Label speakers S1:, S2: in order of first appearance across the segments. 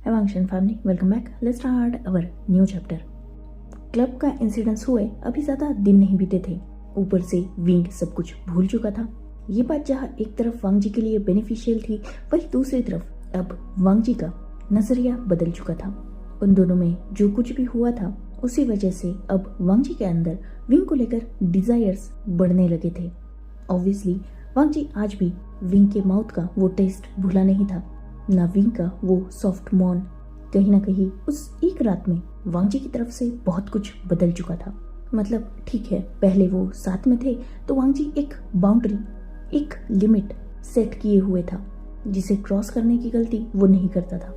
S1: Evanction family, welcome back. Let's start our new chapter. Club का incidence हुए अभी ज्यादा दिन नहीं बीते थे। ऊपर से विंग सब कुछ भूल चुका था। ये बात जहाँ एक तरफ वांग जी के लिए बेनिफिशियल थी, वही दूसरी तरफ अब वांग जी का नजरिया बदल चुका था। उन दोनों में जो कुछ भी हुआ था उसी वजह से अब वांग जी के अंदर विंग को लेकर डिजायर्स बढ़ने लगे थे। ऑब्वियसली वांग जी आज भी विंग के माउथ का वो टेस्ट भूला नहीं था, ना विंग का वो सॉफ्ट मॉन। कहीं ना कहीं उस एक रात में वांग जी की तरफ से बहुत कुछ बदल चुका था। मतलब ठीक है, पहले वो साथ में थे तो वांग जी एक बाउंड्री, एक लिमिट सेट किए हुए था, जिसे क्रॉस करने की गलती वो नहीं करता था।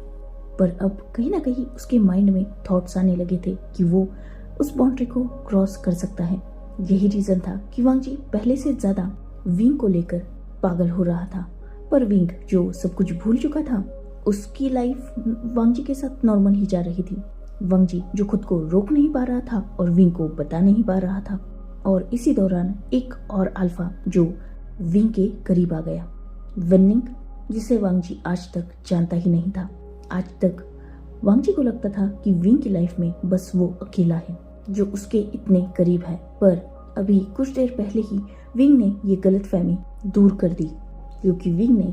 S1: पर अब कहीं ना कहीं उसके माइंड में थॉट्स आने लगे थे कि वो उस बाउंड्री को क्रॉस कर सकता है। यही रीजन था कि वांग जी पहले से ज्यादा विंग को लेकर पागल हो रहा था। पर विंग जो सब कुछ भूल चुका था, उसकी लाइफ वांग जी के साथ नॉर्मल ही जा रही थी। वांग जी जो खुद को रोक नहीं पा रहा था और विंग को बता नहीं पा रहा था। और इसी दौरान एक और अल्फा जो विंग के करीब आ गया, वेन्निंग, जिसे वांग जी आज तक जानता ही नहीं था। आज तक वांग जी को लगता था कि विंग की लाइफ में बस वो अकेला है जो उसके इतने करीब है। पर अभी कुछ देर पहले ही विंग ने ये गलतफहमी दूर कर दी, क्योंकि विंग ने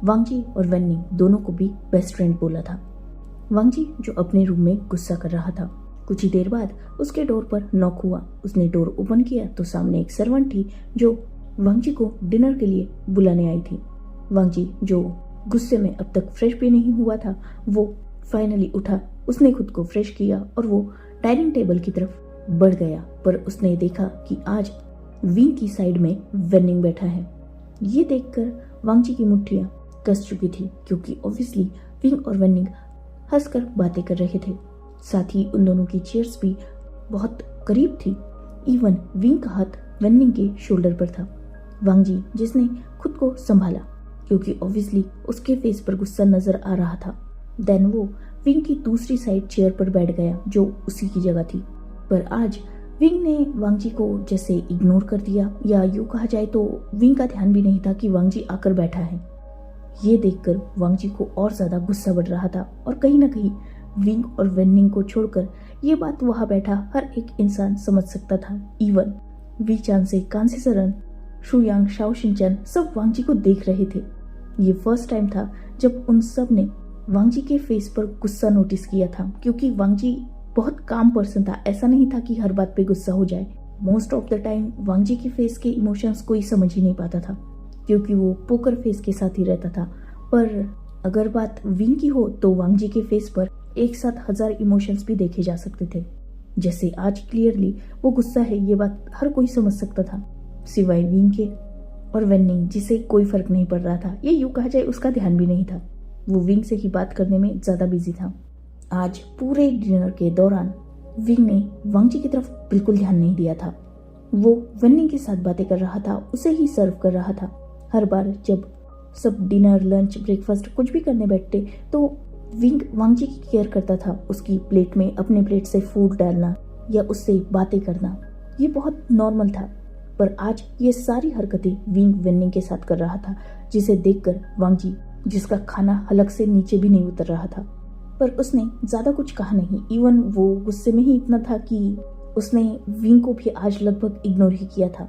S1: वांग जी और वेन्निंग दोनों को भी बेस्ट फ्रेंड बोला था। वांग जी जो अपने रूम में गुस्सा कर रहा था, कुछ ही देर बाद उसके डोर पर नॉक हुआ। उसने डोर ओपन किया तो सामने एक सर्वेंट थी जो वांग जी को डिनर के लिए बुलाने आई थी। वांग जी जो गुस्से में अब तक फ्रेश भी नहीं हुआ था, वो फाइनली उठा। उसने खुद को फ्रेश किया और वो डाइनिंग टेबल की तरफ बढ़ गया। पर उसने देखा कि आज विंग की साइड में वेन्निंग बैठा है। ये देखकर वांग जी की मुट्ठियां कस चुकी थी, क्योंकि ऑब्वियसली विंग और वेन्निंग हंसकर बातें कर रहे थे। साथ ही उन दोनों की चेयर्स भी बहुत करीब थी। इवन विंग का हाथ वेन्निंग के शोल्डर पर था। वांग जी जिसने खुद को संभाला, क्योंकि ऑब्वियसली उसके फेस पर गुस्सा नजर आ रहा था। देन वो विंग की दूसरी साइड चेयर पर बैठ गया जो उसी की जगह थी। पर आज विंग ने वांग जी को जैसे इग्नोर कर दिया, या यूं कहा जाए तो विंग का ध्यान भी नहीं था कि वांग जी आकर बैठा है। ये देखकर वांग जी को और ज्यादा गुस्सा बढ़ रहा था। और कहीं ना कहीं विंग और वेन्निंग को छोड़कर ये बात वहां बैठा हर एक इंसान समझ सकता था। इवन वी चान से कांसी सरन, शुयांग, शाओ शिनचैन सब वांग जी को देख रहे थे। ये फर्स्ट टाइम था जब उन सब ने वांग जी के फेस पर गुस्सा नोटिस किया था, क्योंकि वांग जी बहुत काम पर्सन था। ऐसा नहीं था कि हर बात पे गुस्सा हो जाए। मोस्ट ऑफ द टाइम वांग जी के फेस के इमोशंस कोई समझ ही नहीं पाता था, क्योंकि वो पोकर फेस के साथ ही रहता था। पर अगर बात विंग की हो तो वांग जी के फेस पर एक साथ 1000 इमोशंस भी देखे जा सकते थे। जैसे आज क्लियरली वो गुस्सा है, ये बात हर कोई समझ सकता था सिवाय विंग के और वेन्निंग, जिसे कोई फर्क नहीं पड़ रहा था। ये यूं कहा जाए उसका ध्यान भी नहीं था, वो विंग से ही बात करने में ज्यादा बिजी था। आज पूरे डिनर के दौरान विंग ने वांग जी की तरफ बिल्कुल ध्यान नहीं दिया था। वो वेन्निंग के साथ बातें कर रहा था, उसे ही सर्व कर रहा था। हर बार जब सब डिनर, लंच, ब्रेकफास्ट कुछ भी करने बैठते तो विंग वांग जी की केयर करता था। उसकी प्लेट में अपने प्लेट से फूड डालना या उससे बातें करना, ये बहुत नॉर्मल था। पर आज ये सारी हरकतें विंग वेन्निंग के साथ कर रहा था, जिसे देखकर वांग जी, जिसका खाना हलक से नीचे भी नहीं उतर रहा था, पर उसने ज्यादा कुछ कहा नहीं। इवन वो गुस्से में ही इतना था कि उसने विंग को भी आज लगभग इग्नोर ही किया था,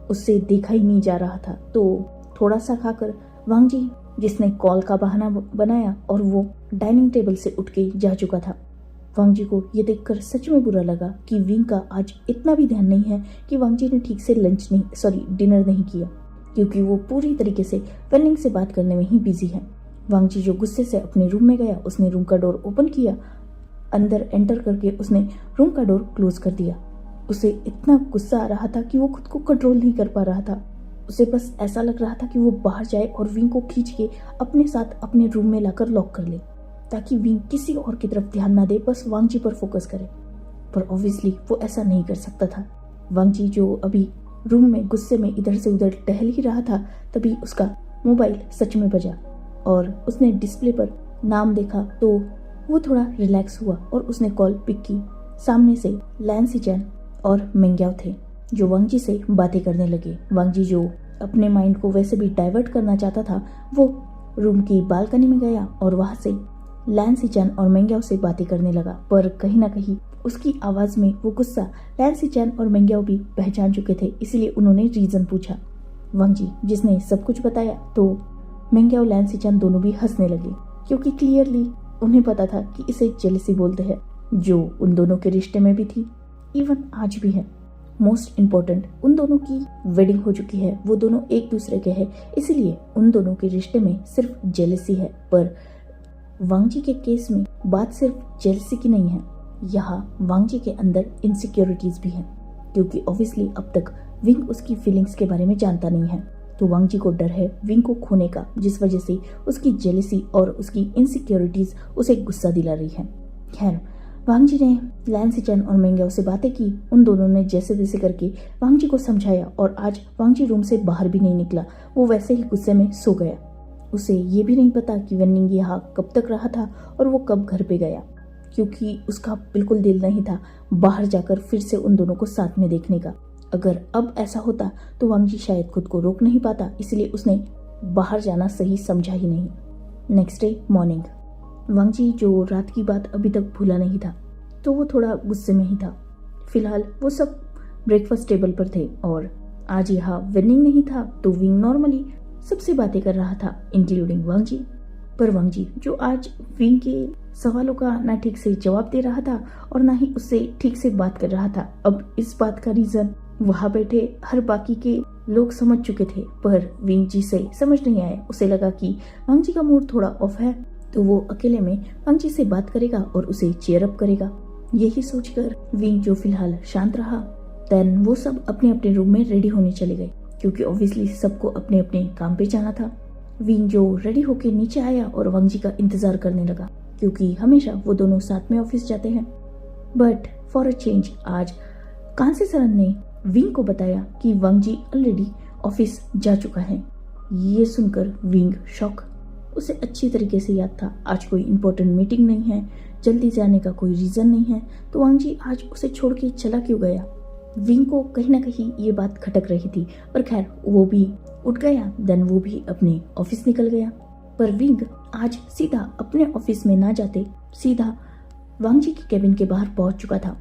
S1: उससे देखा ही नहीं जा रहा था। तो थोड़ा सा खाकर वांग जी, जिसने कॉल का बहाना बनाया और वो डाइनिंग टेबल से उठ के जा चुका था। वांग जी को ये देखकर सच में बुरा लगा कि विंग का आज इतना भी ध्यान नहीं है कि वांग जी ने ठीक से डिनर नहीं किया, क्योंकि वो पूरी तरीके से वेन्निंग से बात करने में ही बिजी है। वांग जी जो गुस्से से अपने रूम में गया, उसने रूम का डोर ओपन किया। अंदर एंटर करके उसने रूम का डोर क्लोज कर दिया। उसे इतना गुस्सा आ रहा था कि वो खुद को कंट्रोल नहीं कर पा रहा था। उसे बस ऐसा लग रहा था कि वो बाहर जाए और विंग को खींच के अपने साथ अपने रूम में लाकर लॉक कर ले, ताकि विंग किसी और की तरफ ध्यान ना दे, बस वांग जी पर फोकस करे। पर ऑब्वियसली वो ऐसा नहीं कर सकता था। वांग जी जो अभी रूम में गुस्से में इधर से उधर टहल ही रहा था, तभी उसका मोबाइल सच में बजा और उसने डिस्प्ले पर नाम देखा तो वो थोड़ा रिलैक्स हुआ और उसने कॉल पिक की। सामने से लैन सिचैन और मेंग्याओ थे जो वांग जी से बातें करने लगे। वांग जी जो अपने माइंड को वैसे भी डाइवर्ट करना चाहता था, वो रूम की बालकनी में गया और वहां से लैंसी चैन और मेंग्याओ से बातें करने लगा, पर कहीं ना कहीं उसकी आवाज में वो गुस्सा लैंसी चैन और मेंग्याओ भी पहचान चुके थे, इसलिए उन्होंने रीजन पूछा। वांग जी जिसने सब कुछ बताया तो मेंग्याओ लैंसी चैन दोनों भी हंसने लगे, क्योंकि क्लियरली उन्हें पता था कि इसे जेलसी बोलते हैं, जो उन दोनों के रिश्ते में भी थी, इवन आज भी है। मोस्ट इम्पोर्टेंट, उन दोनों की वेडिंग हो चुकी है, वो दोनों एक दूसरे के हैं, इसलिए उन दोनों के रिश्ते में सिर्फ जेलसी है। पर वांग जी के केस में बात सिर्फ जेलसी की नहीं है, यहाँ वांग जी के अंदर इनसिक्योरिटीज भी हैं, क्योंकि ऑब्वियसली अब तक विंग उसकी फीलिंग्स के बारे में जानता नहीं है, तो वांग जी को डर है विंग को खोने का, जिस वजह से उसकी जेलसी और उसकी इनसिक्योरिटीज उसे गुस्सा दिला रही है। खैर, वांग जी ने लैंसी चैन और मेंग्याओ से बातें की, उन दोनों ने जैसे तैसे करके वांग जी को समझाया, और आज वांग जी रूम से बाहर भी नहीं निकला, वो वैसे ही गुस्से में सो गया। उसे ये भी नहीं पता कि वेनिंग यहाँ कब तक रहा था और वो कब घर पे गया, क्योंकि उसका बिल्कुल दिल नहीं था बाहर जाकर फिर से उन दोनों को साथ में देखने का। अगर अब ऐसा होता तो वांग जी शायद खुद को रोक नहीं पाता, इसलिए उसने बाहर जाना सही समझा ही नहीं। नेक्स्ट डे मॉर्निंग, वांग जी जो रात की बात अभी तक भूला नहीं था, तो वो थोड़ा गुस्से में ही था। फिलहाल वो सब ब्रेकफास्ट टेबल पर थे, और आज यहाँ वेनिंग नहीं था, तो विंग नॉर्मली सबसे बातें कर रहा था, इंक्लूडिंग वांग जी। पर वांग जी जो आज विंग के सवालों का ना ठीक से जवाब दे रहा था और ना ही उससे ठीक से बात कर रहा था। अब इस बात का रीजन वहां बैठे हर बाकी के लोग समझ चुके थे, पर विंग जी से समझ नहीं आया। उसे लगा कि वांग जी का मूड थोड़ा ऑफ है, तो वो अकेले में वांग जी से बात करेगा और उसे चीयर अप करेगा। यही सोचकर विंग जो फिलहाल शांत रहा, देन वो सब अपने अपने रूम में रेडी होने चले गए, क्योंकि ऑब्वियसली सबको अपने अपने काम पे जाना था। विंग जो रेडी होके नीचे आया और वांग जी का इंतजार करने लगा, क्योंकि हमेशा वो दोनों साथ में ऑफिस जाते हैं। बट फॉर अ चेंज आज कांसी सरन ने विंग को बताया कि वांग जी ऑलरेडी ऑफिस जा चुका है। ये सुनकर विंग शॉक। उसे अच्छी तरीके से याद था आज कोई इम्पोर्टेंट मीटिंग नहीं है, जल्दी जाने का कोई रीजन नहीं है, तो वांग जी आज उसे छोड़ के चला क्यों गया। विंग को कहीं ना कहीं ये बात खटक रही थी, पर खैर वो भी उठ गया, देन वो भी अपने ऑफिस निकल गया। पर विंग आज सीधा अपने ऑफिस में ना जाते सीधा वांग जी की केबिन के बाहर पहुंच चुका था।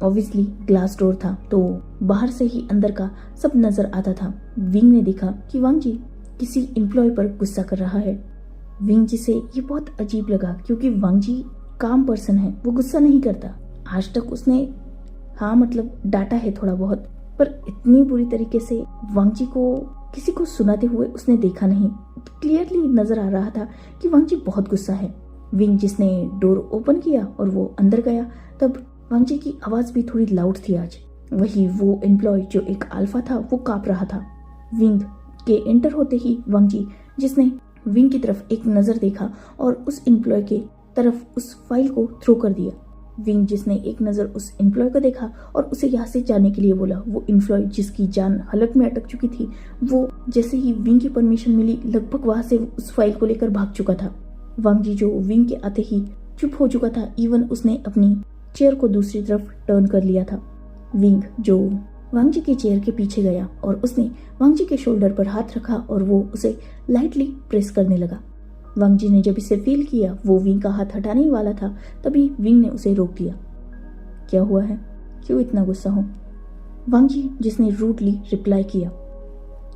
S1: ऑब्वियसली ग्लास डोर था, तो बाहर से ही अंदर का सब नजर आता था। विंग ने देखा कि वांग जी किसी एम्प्लॉय पर गुस्सा कर रहा है। विंग जी से ये बहुत अजीब लगा, क्योंकि वांग जी काम पर्सन है, वो गुस्सा नहीं करता। आज तक उसने मतलब डांटा है थोड़ा बहुत, पर इतनी बुरी तरीके से वांग जी को किसी को सुनाते हुए उसने देखा नहीं। क्लियरली नजर आ रहा था कि वांग जी बहुत गुस्सा है। विंग जिसने डोर ओपन किया और वो अंदर गया, तब वांग जी की आवाज भी थोड़ी लाउड थी आज। वही वो एम्प्लॉय जो एक अल्फा था वो कांप रहा था। विंग के एंटर होते ही वांग जी जिसने विंग की तरफ एक नजर देखा और उस एम्प्लॉय के तरफ उस फाइल को थ्रो कर दिया। विंग जिसने एक नजर उस एम्प्लॉय को देखा और उसे यहाँ से जाने के लिए बोला। वो एम्प्लॉय जिसकी जान हलक में अटक चुकी थी, वो जैसे ही विंग की परमिशन मिली लगभग वहां से उस फाइल को लेकर भाग चुका था। वांग जी जो विंग के आते ही चुप हो चुका था, इवन उसने अपनी चेयर को दूसरी तरफ टर्न कर लिया था। विंग जो वांग जी की चेयर के पीछे गया और उसने वांग जी के शोल्डर पर हाथ रखा और वो उसे लाइटली प्रेस करने लगा। वांग जी ने जब इसे फील किया वो विंग का हाथ हटाने ही वाला था, तभी विंग ने उसे रोक दिया। क्या हुआ है, क्यों इतना गुस्सा हो? वांग जी जिसने रूडली रिप्लाई किया।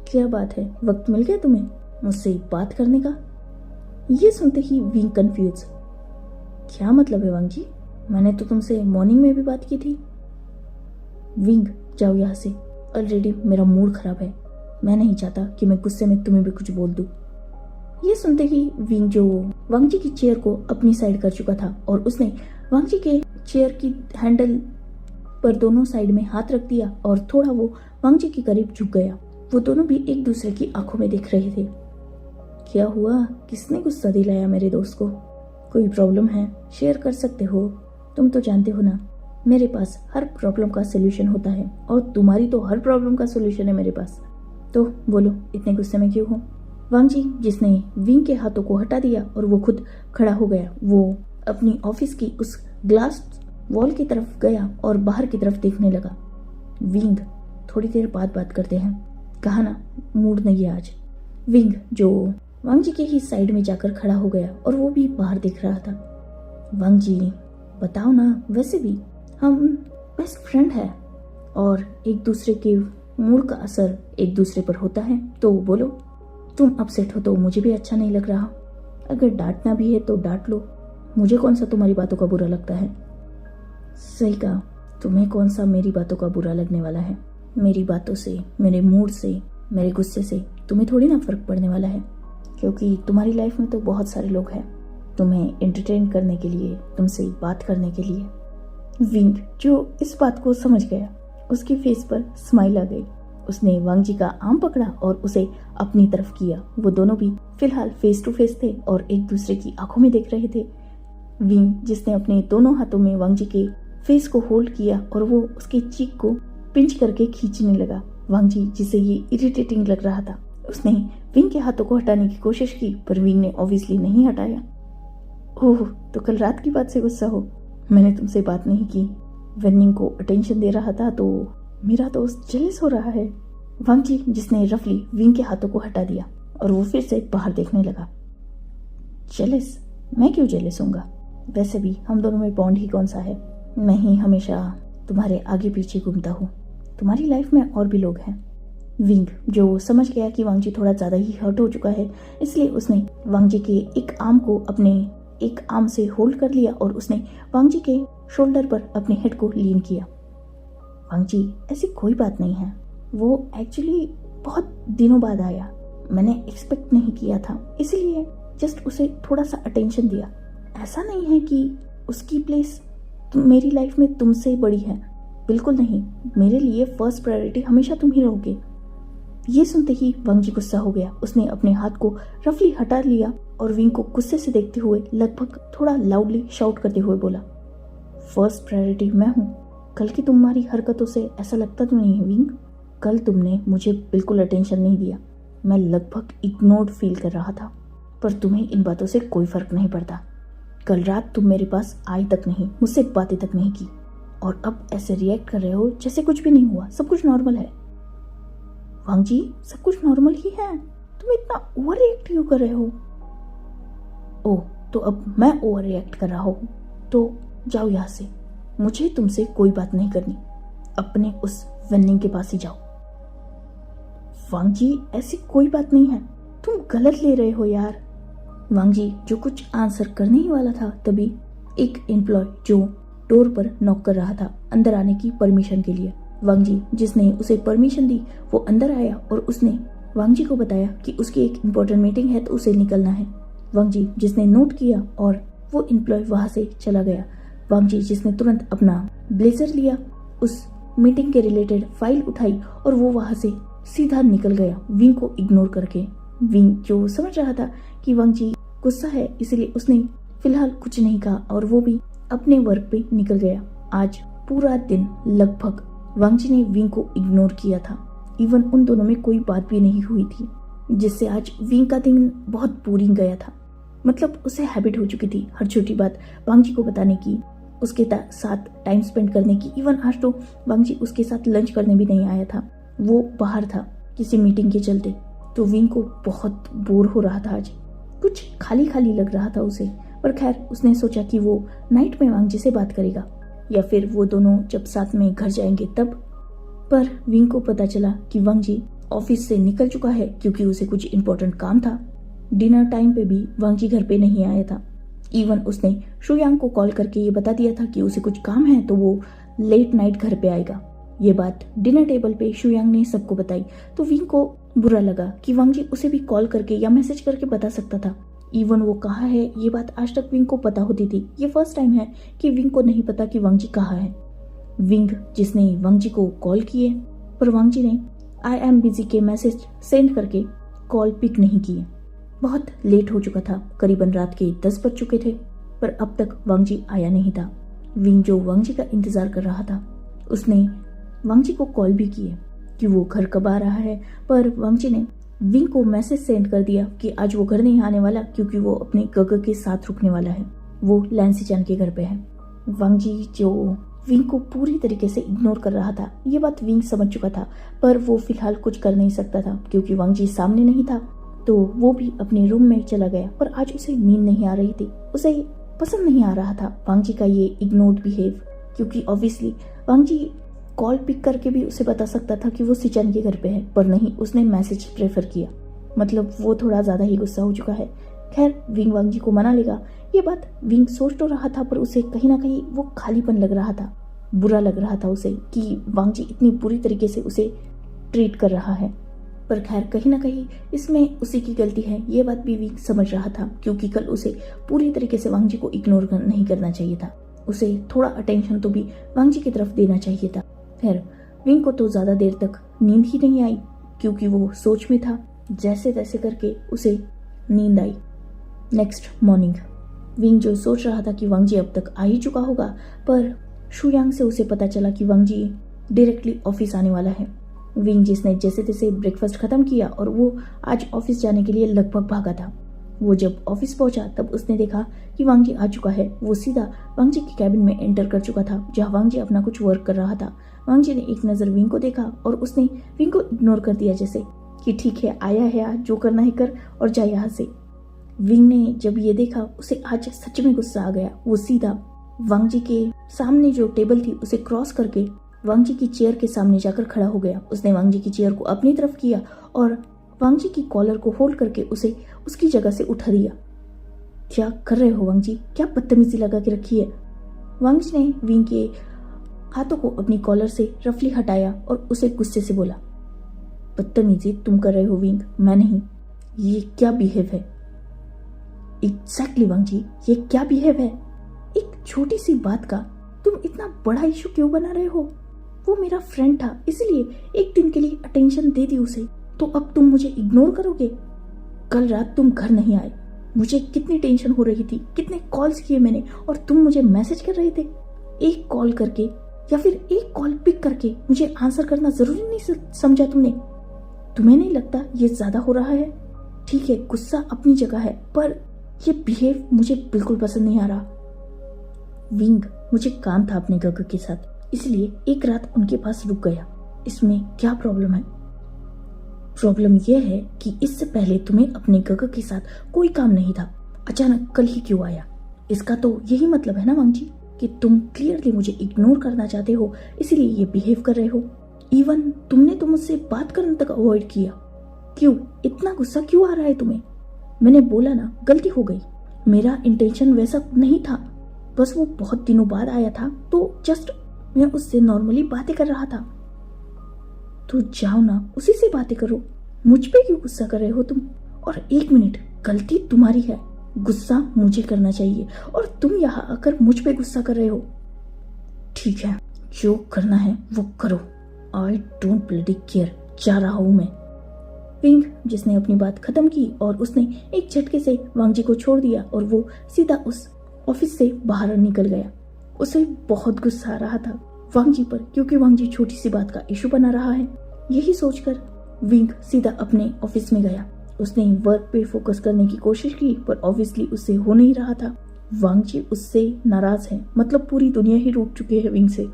S1: क्या बात है, वक्त मिल गया तुम्हें मुझसे बात करने का? ये सुनते ही विंग कंफ्यूज। क्या मतलब है वांग जी, मैंने तो तुमसे मॉर्निंग में भी बात की थी। विंग जाओ यहाँ से, ऑलरेडी मेरा मूड खराब है, मैं नहीं चाहता कि मैं गुस्से में तुम्हें भी कुछ बोल दूं। ये सुनते ही विंग जो वांग जी की चेयर को अपनी साइड कर चुका था और उसने वांग जी के चेयर की हैंडल पर दोनों साइड में हाथ रख दिया और थोड़ा वो वांग जी के करीब झुक गया। वो दोनों भी एक दूसरे की आंखों में देख रहे थे। क्या हुआ, किसने गुस्सा दिलाया मेरे दोस्त को? कोई प्रॉब्लम है शेयर कर सकते हो, तुम तो जानते हो ना मेरे पास हर प्रॉब्लम का सोल्यूशन होता है, और तुम्हारी तो हर प्रॉब्लम का सोल्यूशन है मेरे पास। तो बोलो इतने गुस्से में क्यों हो? वांग जी जिसने विंग के हाथों को हटा दिया और वो खुद खड़ा हो गया, वो अपनी ऑफिस की उस ग्लास वॉल की तरफ गया और बाहर की तरफ देखने लगा। विंग थोड़ी देर बाद बात करते हैं, कहा ना मूड नहीं है आज। विंग जो वांग जी के ही साइड में जाकर खड़ा हो गया और वो भी बाहर देख रहा था। वांग जी बताओ ना, वैसे भी हम बेस्ट फ्रेंड है और एक दूसरे के मूड का असर एक दूसरे पर होता है, तो बोलो। तुम अपसेट हो तो मुझे भी अच्छा नहीं लग रहा, अगर डांटना भी है तो डांट लो, मुझे कौन सा तुम्हारी बातों का बुरा लगता है। सही कहा, तुम्हें कौन सा मेरी बातों का बुरा लगने वाला है। मेरी बातों से, मेरे मूड से, मेरे गुस्से से तुम्हें थोड़ी ना फर्क पड़ने वाला है, क्योंकि तुम्हारी लाइफ में तो बहुत सारे लोग हैं तुम्हें एंटरटेन करने के लिए, तुमसे बात करने के लिए। विंग जो इस बात को समझ गया, उसकी फेस पर स्माइल आ गई। उसने वांग जी का आर्म पकड़ा और उसे अपनी तरफ किया। वो दोनों भी फिलहाल फेस टू फेस थे और एक दूसरे की आंखों में देख रहे थे। विंग जिसने अपने दोनों हाथों में वांग जी के फेस को होल्ड किया और वो उसके चीक को पिंच करके खींचने लगा। वांग जी जिसे ये इरिटेटिंग लग रहा था, उसने विंग के हाथों को हटाने की कोशिश की, पर विंग ने ऑब्वियसली नहीं हटाया। ओह, तो कल रात की बात से गुस्सा हो? मैंने तुमसे बात नहीं की, वेनिंग को अटेंशन दे रहा था, तो मेरा दोस्त जेलस हो रहा है। वांग जी जिसने रफली विंग के हाथों को हटा दिया और वो फिर से बाहर देखने लगा। जेलस? मैं क्यों जेलस होऊंगा? वैसे भी हम दोनों में बॉन्ड ही कौन सा है। मैं ही हमेशा तुम्हारे आगे पीछे घूमता हूँ, तुम्हारी लाइफ में और भी लोग हैं। विंग जो समझ गया कि वांग जी थोड़ा ज्यादा ही हर्ट हो चुका है, इसलिए उसने वांग जी के एक आर्म को अपने एक आर्म से होल्ड कर लिया और उसने वांग जी के शोल्डर पर अपने हेड को लीन किया। वांग जी ऐसी कोई बात नहीं है, वो एक्चुअली बहुत दिनों बाद आया, मैंने एक्सपेक्ट नहीं किया था, इसीलिए जस्ट उसे थोड़ा सा अटेंशन दिया। ऐसा नहीं है कि उसकी प्लेस मेरी लाइफ में तुमसे बड़ी है, बिल्कुल नहीं, मेरे लिए फर्स्ट प्रायोरिटी हमेशा तुम ही रहोगे। ये सुनते ही वांग जी गुस्सा हो गया। उसने अपने हाथ को रफली हटा लिया और विंग को गुस्से से देखते हुए लगभग थोड़ा लाउडली शाउट करते हुए बोला, फर्स्ट प्रायोरिटी मैं हूँ। कल की तुम्हारी हरकतों से ऐसा लगता तो नहीं है विंग? कल तुमने मुझे बिल्कुल अटेंशन नहीं दिया, मैं लगभग इग्नोर्ड फील कर रहा था, पर तुम्हें इन बातों से कोई फर्क नहीं पड़ता। कल रात तुम मेरे पास आई तक नहीं, मुझसे बातें तक नहीं की, और अब ऐसे रिएक्ट कर रहे हो जैसे कुछ भी नहीं हुआ, सब कुछ नॉर्मल है। वांग जी सब कुछ नॉर्मल ही है, तुम इतना ओवर रिएक्ट क्यों कर रहे हो? ओह, तो अब मैं ओवर रिएक्ट कर रहा हूँ, तो जाओ यहाँ से, मुझे तुमसे कोई बात नहीं करनी, अपने उस वेनिंग के पास ही जाओ। वांग जी ऐसी कोई बात नहीं है, तुम गलत ले रहे हो यार। वांग जी जो कुछ आंसर करने ही वाला था, तभी एक एम्प्लॉय जो डोर पर नॉक कर रहा था अंदर आने की परमिशन के लिए। वांग जी जिसने उसे परमिशन दी वो अंदर आया और उसने वांग जी को बताया कि उसकी एक इम्पोर्टेंट मीटिंग है तो उसे निकलना है। वांग जी जिसने नोट किया और वो एम्प्लॉय वहां से चला गया। वांग जी जिसने तुरंत अपना ब्लेजर लिया, उस मीटिंग के रिलेटेड फाइल उठाई और वो वहां से सीधा निकल गया विंग को इग्नोर करके। विंग जो समझ रहा था कि वांग जी गुस्सा है, इसलिए उसने फिलहाल कुछ नहीं कहा और वो भी अपने वर्क पे निकल गया। आज पूरा दिन लगभग वांग जी ने विंग को इग्नोर किया था, इवन उन दोनों में कोई बात भी नहीं हुई थी, जिससे आज विंग का दिन बहुत बोरिंग गया था। मतलब उसे हैबिट हो चुकी थी हर छोटी बात वांग जी को बताने की, उसके साथ टाइम स्पेंड करने की। इवन आज तो वांग जी उसके साथ लंच करने भी नहीं आया था, वो बाहर था किसी मीटिंग के चलते। तो विंग को बहुत बोर हो रहा था, आज कुछ खाली खाली लग रहा था उसे। पर खैर उसने सोचा कि वो नाइट में वांग जी से बात करेगा या फिर वो दोनों जब साथ में घर जाएंगे तब। पर विंग को पता चला कि वांग जी ऑफिस से निकल चुका है क्योंकि उसे कुछ इम्पोर्टेंट काम था। डिनर टाइम पे भी वांग जी घर पे नहीं आया था। इवन उसने शुयांग को कॉल करके ये बता दिया था कि उसे कुछ काम है तो वो लेट नाइट घर पे आएगा। ये बात डिनर टेबल पे शुयांग ने सबको बताई तो विंग को बुरा लगा कि वांग जी उसे भी कॉल करके या मैसेज करके बता सकता था। इवन वो कहाँ है ये बात आज तक विंग को पता होती थी, ये फर्स्ट टाइम है कि विंग को नहीं पता कि वांग जी कहाँ है। विंग जिसने वांग जी को कॉल किए पर वांग जी ने आई एम बिजी के मैसेज सेंड करके कॉल पिक नहीं किए। बहुत लेट हो चुका था, करीबन रात के 10 बज चुके थे, पर अब तक वांग जी आया नहीं था। विंग जो वांग जी का इंतजार कर रहा था, उसने वांग जी को कॉल भी किए कि वो घर कब आ रहा है, पर वांग जी ने विंग को मैसेज सेंड कर दिया कि आज वो घर नहीं आने वाला क्योंकि वो अपने गगर के साथ रुकने वाला है, वो लैंसी चैन के घर पे है। वांग जी जो विंग को पूरी तरीके से इग्नोर कर रहा था, ये बात विंग समझ चुका था, पर वो फिलहाल कुछ कर नहीं सकता था क्योंकि वांग जी सामने नहीं था। तो वो भी अपने रूम में चला गया, पर आज उसे नींद नहीं आ रही थी, उसे पसंद नहीं आ रहा था वांग जी का ये इग्नोर्ड बिहेव, क्योंकि ऑब्वियसली वांग जी कॉल पिक करके भी उसे बता सकता था कि वो सिचन के घर पे है, पर नहीं, उसने मैसेज प्रेफर किया। मतलब वो थोड़ा ज्यादा ही गुस्सा हो चुका है। खैर विंग वांग जी को मना लेगा, ये बात विंग सोच तो रहा था, पर उसे कहीं ना कहीं वो खालीपन लग रहा था, बुरा लग रहा था उसे कि वांग जी इतनी बुरी तरीके से उसे ट्रीट कर रहा है। पर खैर कहीं ना कहीं इसमें उसी की गलती है, ये बात भी विंग समझ रहा था, क्योंकि कल उसे पूरी तरीके से वांग जी को इग्नोर नहीं करना चाहिए था। उसे थोड़ा अटेंशन तो भी वांग जी की तरफ देना चाहिए था। खैर विंग को तो ज्यादा देर तक नींद ही नहीं आई, क्योंकि वो सोच में था। जैसे तैसे करके उसे नींद आई। नेक्स्ट मॉर्निंग विंग जो सोच रहा था कि वांग जी अब तक आ ही चुका होगा, पर शुयांग से उसे पता चला कि वांग जी डायरेक्टली ऑफिस आने वाला है। विंग जिसने जैसे तैसे ब्रेकफास्ट खत्म किया और वो आज ऑफिस जाने के लिए लगभग भागा था। वो जब ऑफिस पहुंचा तब उसने देखा कि वांग जी आ चुका है। वो सीधा वांग जी के कैबिन में एंटर कर चुका था, जहां वांग जी अपना कुछ वर्क कर रहा था। वांग जी ने एक नजर विंग को देखा और उसने विंग को इग्नोर कर दिया, जैसे कि ठीक है, आया है आज, जो करना है कर और जा यहाँ से। विंग ने जब ये देखा उसे आज सच में गुस्सा आ गया। वो सीधा वांग जी के सामने जो टेबल थी उसे क्रॉस करके वांग जी की चेयर के सामने जाकर खड़ा हो गया। उसने वांग जी की चेयर को अपनी तरफ किया और वांग जी की कॉलर को होल्ड करके उसे उसकी जगह से उठा दिया। क्या कर रहे हो वांग जी, क्या बदतमीजी लगा के रखी है? वांग जी ने विंग के हाथों को अपनी कॉलर से रफली हटाया और उसे गुस्से से बोला, बदतमीजी तुम कर रहे हो विंग, मैं नहीं। ये क्या बिहेव है? एग्जैक्टली वांग जी, ये क्या बिहेव है? एक छोटी सी बात का तुम इतना बड़ा इशू क्यों बना रहे हो? वो मेरा फ्रेंड था, इसलिए एक दिन के लिए अटेंशन दे दी उसे, तो अब तुम मुझे इग्नोर करोगे? कल रात तुम घर नहीं आए, मुझे कितनी टेंशन हो रही थी, कितने कॉल्स किए मैंने और तुम मुझे मैसेज कर रहे थे। एक कॉल करके या फिर एक कॉल पिक करके मुझे आंसर करना जरूरी नहीं समझा तुमने? तुम्हें नहीं लगता ये ज्यादा हो रहा है? ठीक है, गुस्सा अपनी जगह है, पर ये बिहेव मुझे बिल्कुल पसंद नहीं आ रहा। विंग, मुझे काम था अपने गग के साथ, इसलिए एक रात उनके पास रुक गया। इसमें क्या प्रॉब्लम है? प्रॉब्लम यह है कि इससे पहले तुम्हें अपने गग के साथ कोई काम नहीं था, अचानक कल ही क्यों आया? इसका तो यही मतलब है ना वांग जी कि तुम क्लियरली मुझे इग्नोर करना चाहते हो, इसीलिए ये बिहेव कर रहे हो। इवन तुमने तो मुझसे बात करने तक अवॉइड किया। क्यों? इतना गुस्सा क्यों आ रहा है तुम्हें? मैंने बोला ना, गलती हो गई। मेरा इंटेंशन वैसा नहीं था, बस वो बहुत दिनों बाद आया था तो जस्ट मैं उससे नॉर्मली बातें कर रहा था। तो जाओ ना, उसी से बातें करो, मुझ पे क्यों गुस्सा कर रहे हो तुम? और एक मिनट, गलती तुम्हारी है, गुस्सा मुझे करना चाहिए और तुम यहाँ आकर मुझ पे गुस्सा कर रहे हो। ठीक है, जो करना है वो करो, आई डोंट ब्लडी केयर, जा रहा हूं मैं। विंग जिसने अपनी बात खत्म की और उसने एक झटके से वांग जी को छोड़ दिया और वो सीधा उस ऑफिस से बाहर निकल गया। उसे बहुत गुस्सा आ रहा था वांग जी पर, क्योंकि वांग जी छोटी सी बात का इशू बना रहा है। यही सोचकर विंग सीधा अपने ऑफिस में गया। उसने वर्क पे फोकस करने की कोशिश की, पर ऑब्वियसली उससे हो नहीं रहा था। वांग जी उससे नाराज है, मतलब पूरी दुनिया ही रूठ चुकी है विंग से।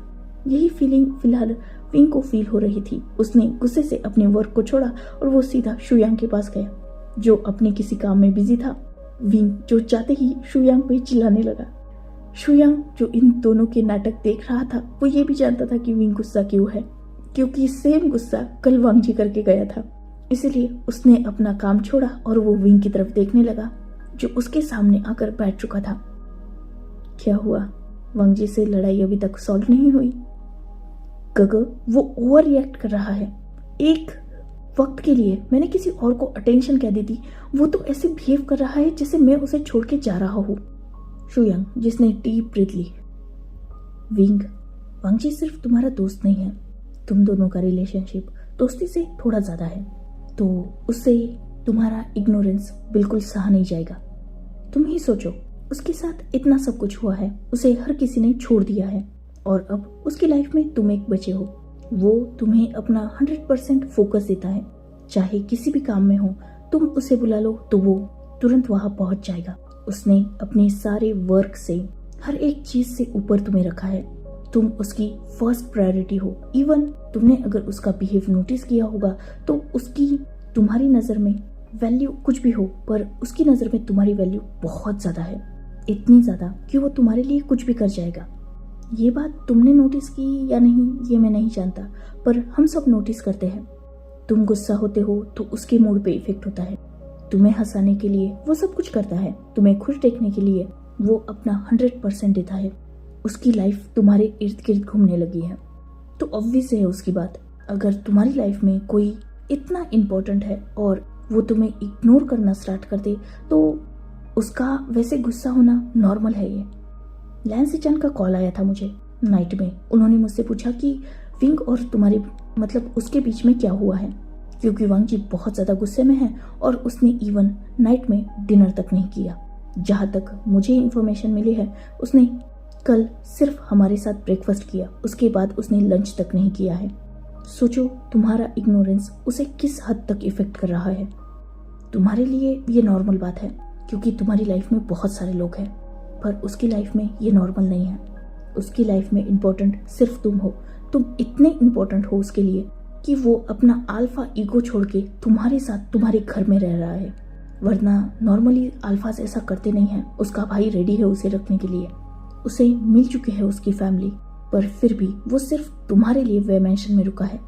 S1: यही फीलिंग फिलहाल विंग को फील हो रही थी। उसने गुस्से से अपने वर्क को छोड़ा और वो सीधा शुयांग के पास गया, जो अपने किसी काम में बिजी था। विंग जो चाहते ही शुयांग पे चिल्लाने लगा। शुयांग जो इन दोनों के नाटक देख रहा था, वो ये भी जानता था कि विंग गुस्सा क्यों है, क्योंकि सेम गुस्सा कल वांग जी करके गया था। इसलिए उसने अपना काम छोड़ा और वो विंग की तरफ देखने लगा, जो उसके सामने आकर बैठ चुका था। क्या हुआ? वांग जी से लड़ाई अभी तक सॉल्व नहीं हुई? गग, वो ओवर रिएक्ट कर रहा है। एक वक्त के लिए मैंने किसी और को अटेंशन कह दी थी, वो तो ऐसे बिहेव कर रहा है जैसे मैं उसे छोड़ के जा रहा हूँ। शुयांग जिसने डीप ब्रीथ ली। विंग, वांग जी सिर्फ तुम्हारा दोस्त नहीं है, तुम दोनों का रिलेशनशिप दोस्ती से थोड़ा ज्यादा है, तो उससे तुम्हारा इग्नोरेंस बिल्कुल सहा नहीं जाएगा। तुम ही सोचो, उसके साथ इतना सब कुछ हुआ है, उसे हर किसी ने छोड़ दिया है और अब उसकी लाइफ में तुम एक बचे हो। वो तुम्हें अपना 100% फोकस देता है, चाहे किसी भी काम में हो तुम उसे बुला लो तो वो तुरंत वहां पहुंच जाएगा। उसने अपने सारे वर्क से हर एक चीज से ऊपर तुम्हें रखा है, तुम उसकी फर्स्ट प्रायोरिटी हो। इवन तुमने अगर उसका बिहेव नोटिस किया होगा तो उसकी तुम्हारी नजर में वैल्यू कुछ भी हो, पर उसकी नजर में तुम्हारी वैल्यू बहुत ज्यादा है। इतनी ज़्यादा कि वो तुम्हारे लिए कुछ भी कर जाएगा। ये बात तुमने नोटिस की या नहीं ये मैं नहीं जानता, पर हम सब नोटिस करते हैं। तुम गुस्सा होते हो तो उसके मूड पे इफेक्ट होता है। तुम्हें हंसाने के लिए वो सब कुछ करता है, तुम्हें खुश देखने के लिए वो अपना 100% देता है। उसकी लाइफ तुम्हारे इर्द गिर्द घूमने लगी है। तो ऑब्वियस है उसकी बात, अगर तुम्हारी लाइफ में कोई इतना इम्पोर्टेंट है और वो तुम्हें इग्नोर करना स्टार्ट कर दे तो उसका वैसे गुस्सा होना नॉर्मल है। ये लैंसी चैन का कॉल आया था मुझे नाइट में। उन्होंने मुझसे पूछा कि विंग और तुम्हारे मतलब उसके बीच में क्या हुआ है, क्योंकि वांग जी बहुत ज़्यादा गुस्से में है और उसने इवन नाइट में डिनर तक नहीं किया। जहाँ तक मुझे इन्फॉर्मेशन मिली है उसने कल सिर्फ हमारे साथ ब्रेकफास्ट किया, उसके बाद उसने लंच तक नहीं किया है। सोचो तुम्हारा इग्नोरेंस उसे किस हद तक इफेक्ट कर रहा है। तुम्हारे लिए ये नॉर्मल बात है क्योंकि तुम्हारी लाइफ में बहुत सारे लोग हैं, पर उसकी लाइफ में ये नॉर्मल नहीं है। उसकी लाइफ में इम्पोर्टेंट सिर्फ तुम हो। तुम इतने इम्पोर्टेंट हो उसके लिए कि वो अपना अल्फा ईगो छोड़ के तुम्हारे साथ तुम्हारे घर में रह रहा है, वरना नॉर्मली अल्फाज ऐसा करते नहीं हैं। उसका भाई रेडी है उसे रखने के लिए, उसे मिल चुके हैं उसकी फैमिली, पर फिर भी वो सिर्फ तुम्हारे लिए वे मेंशन में रुका है।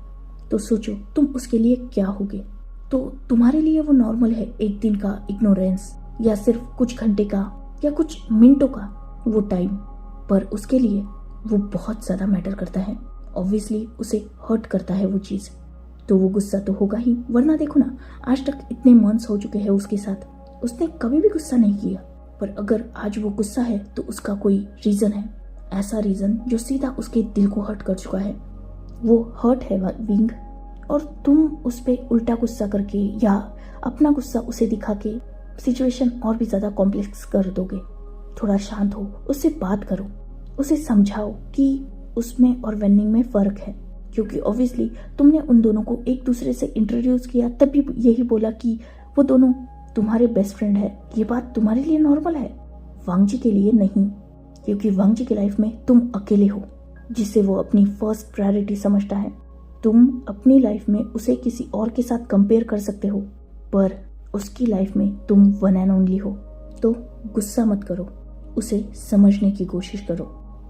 S1: तो सोचो तुम उसके लिए क्या होगे। तो तुम्हारे लिए वो नॉर्मल है एक दिन का इग्नोरेंस या सिर्फ कुछ घंटे का या कुछ मिनटों का वो टाइम, पर उसके लिए वो बहुत ज़्यादा मैटर करता है। ऑब्वियसली उसे हर्ट करता है वो चीज़, तो वो गुस्सा तो होगा ही। वरना देखो ना, आज तक इतने मंथ्स हो चुके हैं उसके साथ, उसने कभी भी गुस्सा नहीं किया। पर अगर आज वो गुस्सा है तो उसका कोई रीज़न है, ऐसा रीज़न जो सीधा उसके दिल को हर्ट कर चुका है। वो हर्ट है विंग, और तुम उस पर उल्टा गुस्सा करके या अपना गुस्सा उसे दिखा के सिचुएशन और भी ज़्यादा कॉम्प्लेक्स कर दोगे। थोड़ा शांत हो, उससे बात करो, उसे समझाओ कि उसमें और वेनिंग में फ़र्क है, क्योंकि ऑब्वियसली तुमने उन दोनों को एक दूसरे से इंट्रोड्यूस किया, तब भी यही बोला कि वो दोनों तुम्हारे बेस्ट फ्रेंड है। ये बात तुम्हारे लिए नॉर्मल है, वांग जी के लिए नहीं, क्योंकि वांग जी की लाइफ में तुम अकेले हो जिसे वो अपनी फर्स्ट प्रायोरिटी समझता है। तुम अपनी लाइफ में उसे किसी और के साथ कंपेयर कर सकते हो, पर उसकी लाइफ में तुम वन एंड ओनली हो। तो गुस्सा मत करो, उसे समझने की कोशिश करो।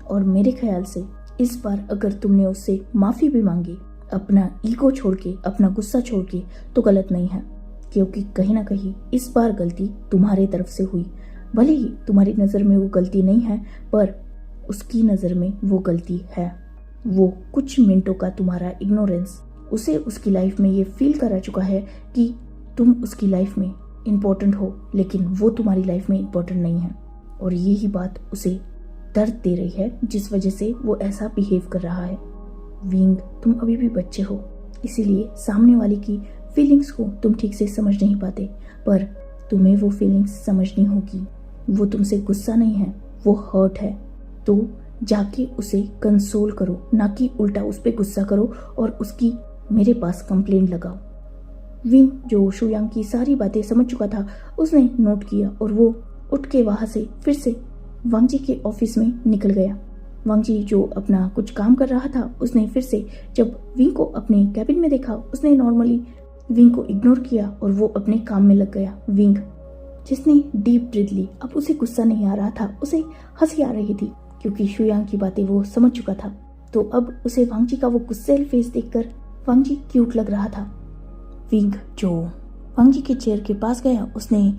S1: और मेरे ख्याल से इस बार अगर तुमने उससे माफ़ी भी मांगी, अपना ईगो छोड़ के, अपना गुस्सा छोड़ के, तो गलत नहीं है, क्योंकि कहीं ना कहीं इस बार गलती तुम्हारे तरफ से हुई। भले ही तुम्हारी नज़र में वो गलती नहीं है, पर उसकी नज़र में वो गलती है। वो कुछ मिनटों का तुम्हारा इग्नोरेंस उसे उसकी लाइफ में ये फील करा चुका है कि तुम उसकी लाइफ में इम्पोर्टेंट हो, लेकिन वो तुम्हारी लाइफ में इम्पोर्टेंट नहीं है। और यही बात उसे दर्द दे रही है, जिस वजह से वो ऐसा बिहेव कर रहा है। विंग, तुम अभी भी बच्चे हो, इसीलिए सामने वाले की फीलिंग्स को तुम ठीक से समझ नहीं पाते, पर तुम्हें वो फीलिंग्स समझनी होगी। वो तुमसे गुस्सा नहीं है, वो हर्ट है। तो जाके उसे कंसोल करो, ना कि उल्टा उस पर गुस्सा करो और उसकी मेरे पास कंप्लेंट लगाओ। विंग, जो शुयांग की सारी बातें समझ चुका था, उसने नोट किया और वो उठ के वहाँ से फिर से वांग जी के ऑफिस में निकल गया। वांग जी जो अपना कुछ काम कर रहा था, उसने फिर से जब विंग को अपने कैबिन में देखा, उसने नॉर्मली विंग को इग्नोर किया और वो अपने काम में लग गया। विंग, जिसने डीप ब्रीथ ली, अब उसे गुस्सा नहीं आ रहा था, उसे हंसी आ रही थी, क्योंकि शुयांग की बातें वो समझ चुका था। तो अब उसे वांग जी का वो गुस्सेल फेस देखकर वांग जी क्यूट लग रहा था। विंग, जो वांग जी के चेयर के पास गया, उसने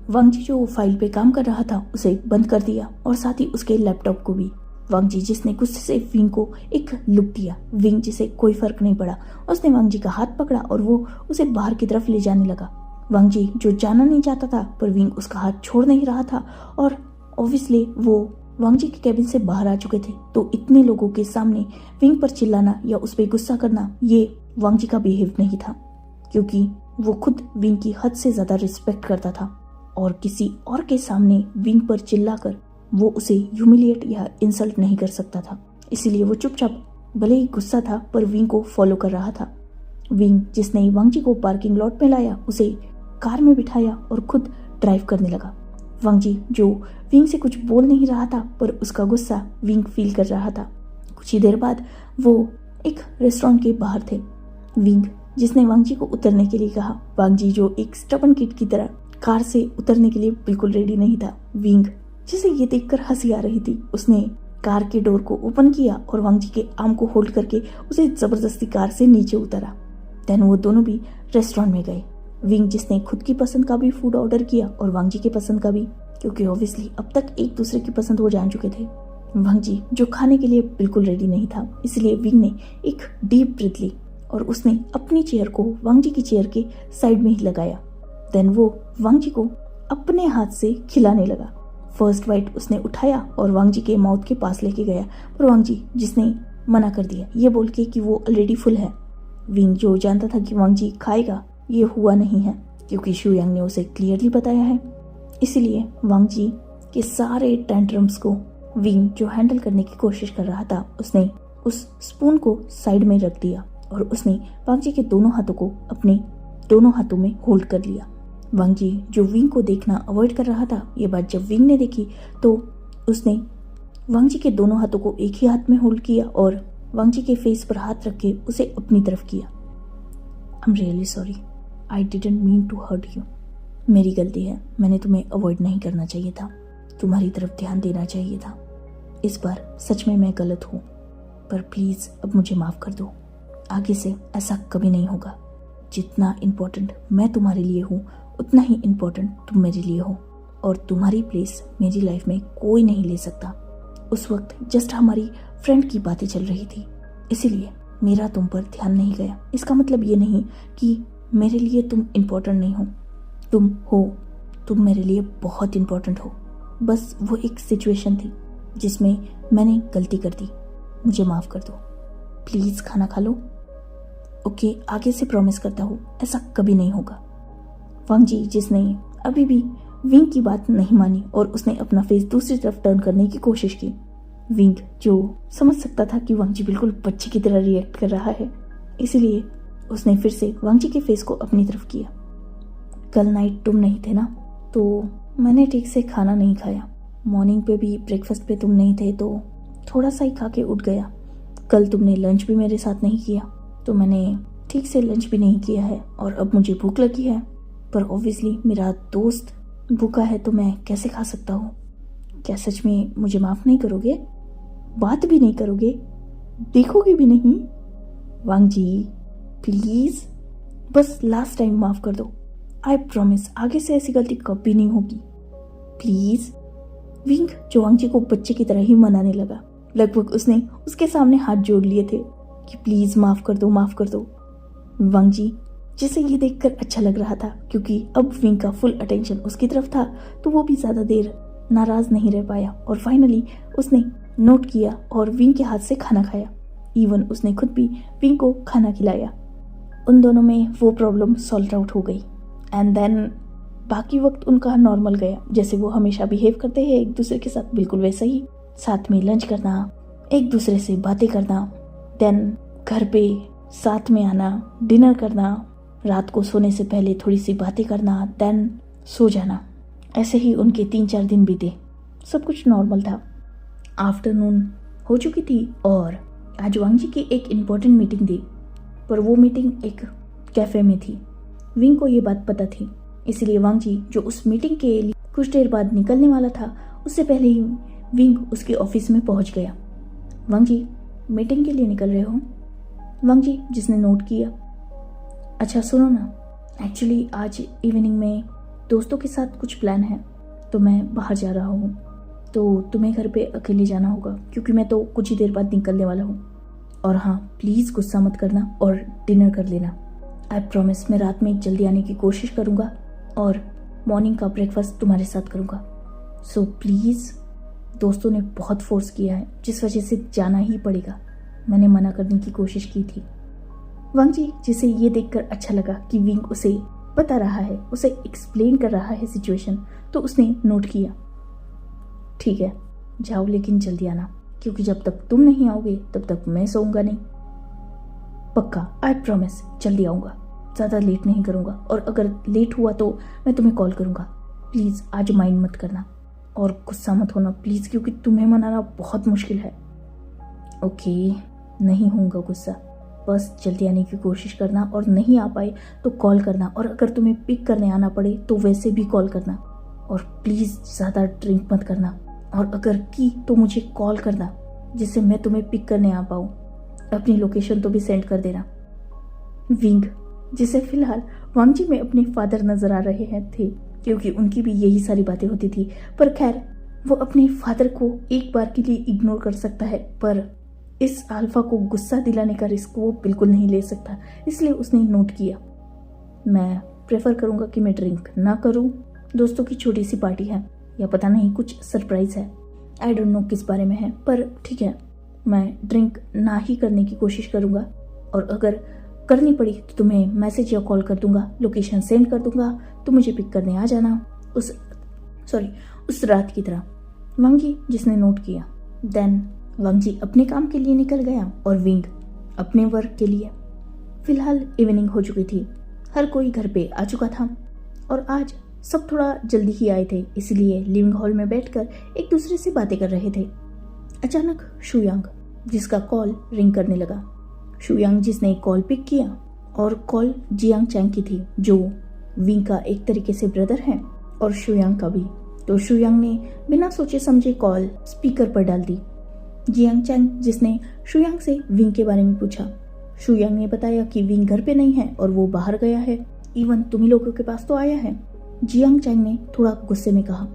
S1: वांग जी जो फाइल पे काम कर रहा था उसे बंद कर दिया और साथ ही उसके लैपटॉप को भी। वांग जी, जिसने गुस्से से विंग को एक लुक दिया, विंग जिसे कोई फर्क नहीं पड़ा, उसने वांग जी का हाथ पकड़ा और वो उसे बाहर की तरफ ले जाने लगा। वांग जी जो जाना नहीं चाहता था, पर विंग उसका हाथ छोड़ नहीं रहा था, और ऑब्वियसली वो वांग जी के कैबिन से बाहर आ चुके थे। तो इतने लोगों के सामने विंग पर चिल्लाना या उस पर गुस्सा करना, ये वांग जी का बिहेव नहीं था, क्योंकि वो खुद विंग की हद से ज्यादा रिस्पेक्ट करता था और किसी और के सामने विंग पर चिल्लाकर वो उसे ह्यूमिलिएट या इंसल्ट नहीं कर सकता था। इसीलिए वो चुपचाप, भले ही गुस्सा था, पर विंग को फॉलो कर रहा था। विंग, जिसने वांग जी को पार्किंग लॉट में लाया, उसे कार में बिठाया और खुद ड्राइव करने लगा। वांग जी, जो विंग से कुछ बोल नहीं रहा था, पर उसका गुस्सा विंग फील कर रहा था। कुछ ही देर बाद वो एक रेस्टोरेंट के बाहर थे। विंग, जिसने वांग जी को उतरने के लिए कहा, वांग जी जो एक स्टबर्न किड की तरह कार से उतरने के लिए बिल्कुल रेडी नहीं था। विंग, जिसे ये देखकर हंसी आ रही थी, उसने कार के डोर को ओपन किया और वांग जी के आर्म को होल्ड करके उसे जबरदस्ती कार से नीचे उतारा। देन वो दोनों भी रेस्टोरेंट में गए। विंग जिसने खुद की पसंद का भी फूड ऑर्डर किया और वांग जी के पसंद का भी, क्योंकि ऑब्वियसली अब तक एक दूसरे की पसंद वो जान चुके थे। वांग जी जो खाने के लिए बिल्कुल रेडी नहीं था, इसलिए विंग ने एक डीप ब्रीथ ली और उसने अपनी चेयर को वांग जी की चेयर के साइड में ही लगाया। देन वो वांग जी को अपने हाथ से खिलाने लगा। फर्स्ट बाइट उसने उठाया और वांग जी के माउथ के पास लेके गया, पर वांग जी जिसने मना कर दिया ये बोल के कि वो ऑलरेडी फुल है। विंग जो जानता था कि वांग जी खाएगा, ये हुआ नहीं है क्योंकि शू यांग ने उसे क्लियरली बताया है। इसीलिए वांग जी के सारे टेंट्रम्स को विंग जो हैंडल करने की कोशिश कर रहा था, उसने उस स्पून को साइड में रख दिया और उसने वांग जी के दोनों हाथों को अपने दोनों हाथों में होल्ड कर लिया। वांग जी जो विंग को देखना अवॉइड कर रहा था, ये बात जब विंग ने देखी तो उसने वांग जी के दोनों हाथों को एक ही हाथ में होल्ड किया और वांग जी के फेस पर हाथ रख के उसे अपनी तरफ किया। I am really sorry, I didn't mean to hurt you. मेरी गलती है, मैंने तुम्हें अवॉइड नहीं करना चाहिए था, तुम्हारी तरफ ध्यान देना चाहिए था। इस बार सच में मैं गलत हूँ, पर प्लीज अब मुझे माफ कर दो। आगे से ऐसा कभी नहीं होगा। जितना इम्पोर्टेंट मैं तुम्हारे लिए हूँ, उतना ही इम्पोर्टेंट तुम मेरे लिए हो, और तुम्हारी प्लेस मेरी लाइफ में कोई नहीं ले सकता। उस वक्त जस्ट हमारी फ्रेंड की बातें चल रही थी, इसीलिए मेरा तुम पर ध्यान नहीं गया। इसका मतलब ये नहीं कि मेरे लिए तुम इम्पोर्टेंट नहीं हो, तुम हो, तुम मेरे लिए बहुत इम्पोर्टेंट हो। बस वो एक सिचुएशन थी जिसमें मैंने गलती कर दी, मुझे माफ़ कर दो। प्लीज़ खाना खा लो। ओके, आगे से प्रॉमिस करता हूँ ऐसा कभी नहीं होगा। वांग जी जिसने अभी भी विंग की बात नहीं मानी और उसने अपना फेस दूसरी तरफ टर्न करने की कोशिश की। विंग जो समझ सकता था कि वांग जी बिल्कुल बच्चे की तरह रिएक्ट कर रहा है, इसीलिए उसने फिर से वांग जी के फेस को अपनी तरफ किया। कल नाइट तुम नहीं थे ना, तो मैंने ठीक से खाना नहीं खाया। मॉर्निंग पे भी ब्रेकफास्ट पे तुम नहीं थे तो थोड़ा सा ही खा के उठ गया। कल तुमने लंच भी मेरे साथ नहीं किया तो मैंने ठीक से लंच भी नहीं किया है और अब मुझे भूख लगी है, पर ऑब्वियसली मेरा दोस्त भूखा है तो मैं कैसे खा सकता हूँ। क्या सच में मुझे माफ़ नहीं करोगे? बात भी नहीं करोगे? देखोगे भी नहीं? वांग जी प्लीज़, बस लास्ट टाइम माफ़ कर दो। आई प्रॉमिस आगे से ऐसी गलती कभी नहीं होगी, प्लीज़। विंग जो वांग जी को बच्चे की तरह ही मनाने लगा। लगभग उसने उसके सामने हाथ जोड़ लिए थे कि प्लीज़ माफ़ कर दो, माफ़ कर दो। वांग जी जिसे ये देखकर अच्छा लग रहा था, क्योंकि अब विंग का फुल अटेंशन उसकी तरफ था, तो वो भी ज़्यादा देर नाराज़ नहीं रह पाया और फाइनली उसने नोट किया और विंग के हाथ से खाना खाया। इवन उसने खुद भी विंग को खाना खिलाया। उन दोनों में वो प्रॉब्लम सॉल्व आउट हो गई एंड देन बाकी वक्त उनका नॉर्मल गया, जैसे वो हमेशा बिहेव करते हैं एक दूसरे के साथ, बिल्कुल वैसा ही। साथ में लंच करना, एक दूसरे से बातें करना, देन घर पे साथ में आना, डिनर करना, रात को सोने से पहले थोड़ी सी बातें करना, देन सो जाना। ऐसे ही उनके 3-4 दिन बीते, सब कुछ नॉर्मल था। आफ्टरनून हो चुकी थी और आज वांग जी की एक इम्पोर्टेंट मीटिंग थी, पर वो मीटिंग एक कैफ़े में थी। विंग को ये बात पता थी, इसलिए वांग जी जो उस मीटिंग के लिए कुछ देर बाद निकलने वाला था, उससे पहले ही विंग उसके ऑफिस में पहुंच गया। वांग जी मीटिंग के लिए निकल रहे हो? वांग जी जिसने नोट किया। अच्छा सुनो ना, एक्चुअली आज इवनिंग में दोस्तों के साथ कुछ प्लान है, तो मैं बाहर जा रहा हूँ, तो तुम्हें घर पे अकेले जाना होगा क्योंकि मैं तो कुछ ही देर बाद निकलने वाला हूँ। और हाँ प्लीज़ गुस्सा मत करना और डिनर कर लेना। आई प्रॉमिस मैं रात में जल्दी आने की कोशिश करूँगा और मॉर्निंग का ब्रेकफास्ट तुम्हारे साथ करूँगा। सो प्लीज़, दोस्तों ने बहुत फोर्स किया है जिस वजह से जाना ही पड़ेगा। मैंने मना करने की कोशिश की थी। वांग जी जिसे ये देखकर अच्छा लगा कि विंग उसे बता रहा है, उसे एक्सप्लेन कर रहा है सिचुएशन, तो उसने नोट किया। ठीक है जाओ, लेकिन जल्दी आना क्योंकि जब तक तुम नहीं आओगे तब तक मैं सोऊंगा नहीं। पक्का, आई प्रॉमिस जल्दी आऊँगा, ज़्यादा लेट नहीं करूँगा, और अगर लेट हुआ तो मैं तुम्हें कॉल करूँगा। प्लीज़ आज माइंड मत करना और गुस्सा मत होना प्लीज़, क्योंकि तुम्हें मनाना बहुत मुश्किल है। ओके नहीं होऊंगा गुस्सा, बस जल्दी आने की कोशिश करना और नहीं आ पाए तो कॉल करना, और अगर तुम्हें पिक करने आना पड़े तो वैसे भी कॉल करना। और प्लीज ज्यादा ड्रिंक मत करना, और अगर की तो मुझे कॉल करना जिससे मैं तुम्हें पिक करने आ पाऊँ। अपनी लोकेशन तो भी सेंड कर देना। विंग, जिसे फिलहाल वांगजी में अपने फादर नजर आ रहे हैं थे, क्योंकि उनकी भी यही सारी बातें होती थी। पर खैर, वो अपने फादर को एक बार के लिए इग्नोर कर सकता है, पर इस अल्फा को गुस्सा दिलाने का रिस्क वो बिल्कुल नहीं ले सकता। इसलिए उसने नोट किया, मैं प्रेफर करूंगा कि मैं ड्रिंक ना करूं। दोस्तों की छोटी सी पार्टी है, या पता नहीं कुछ सरप्राइज है। आई डोंट नो किस बारे में है, पर ठीक है, मैं ड्रिंक ना ही करने की कोशिश करूंगा, और अगर करनी पड़ी तो तुम्हें मैसेज या कॉल कर दूंगा, लोकेशन सेंड कर दूंगा, तुम मुझे पिक करने आ जाना उस रात की तरह। वांगी जिसने नोट किया। देन वांगजी अपने काम के लिए निकल गया और विंग अपने वर्क के लिए। फिलहाल इवनिंग हो चुकी थी, हर कोई घर पे आ चुका था और आज सब थोड़ा जल्दी ही आए थे, इसलिए लिविंग हॉल में बैठकर एक दूसरे से बातें कर रहे थे। अचानक शुयांग, जिसका कॉल रिंग करने लगा। शुयांग जिसने कॉल पिक किया और कॉल जियांग चैंग की थी, जो विंग का एक तरीके से ब्रदर है और शुयांग का भी। तो शुयांग ने बिना सोचे समझे कॉल स्पीकर पर डाल दी। जियांग चैंग जिसने शुयांग से विंग के बारे में पूछा। शुयांग ने बताया कि विंग घर पे नहीं है और वो बाहर गया है, इवन तुम्ही लोगों के पास तो आया है। जियांग चैंग ने थोड़ा गुस्से में कहा,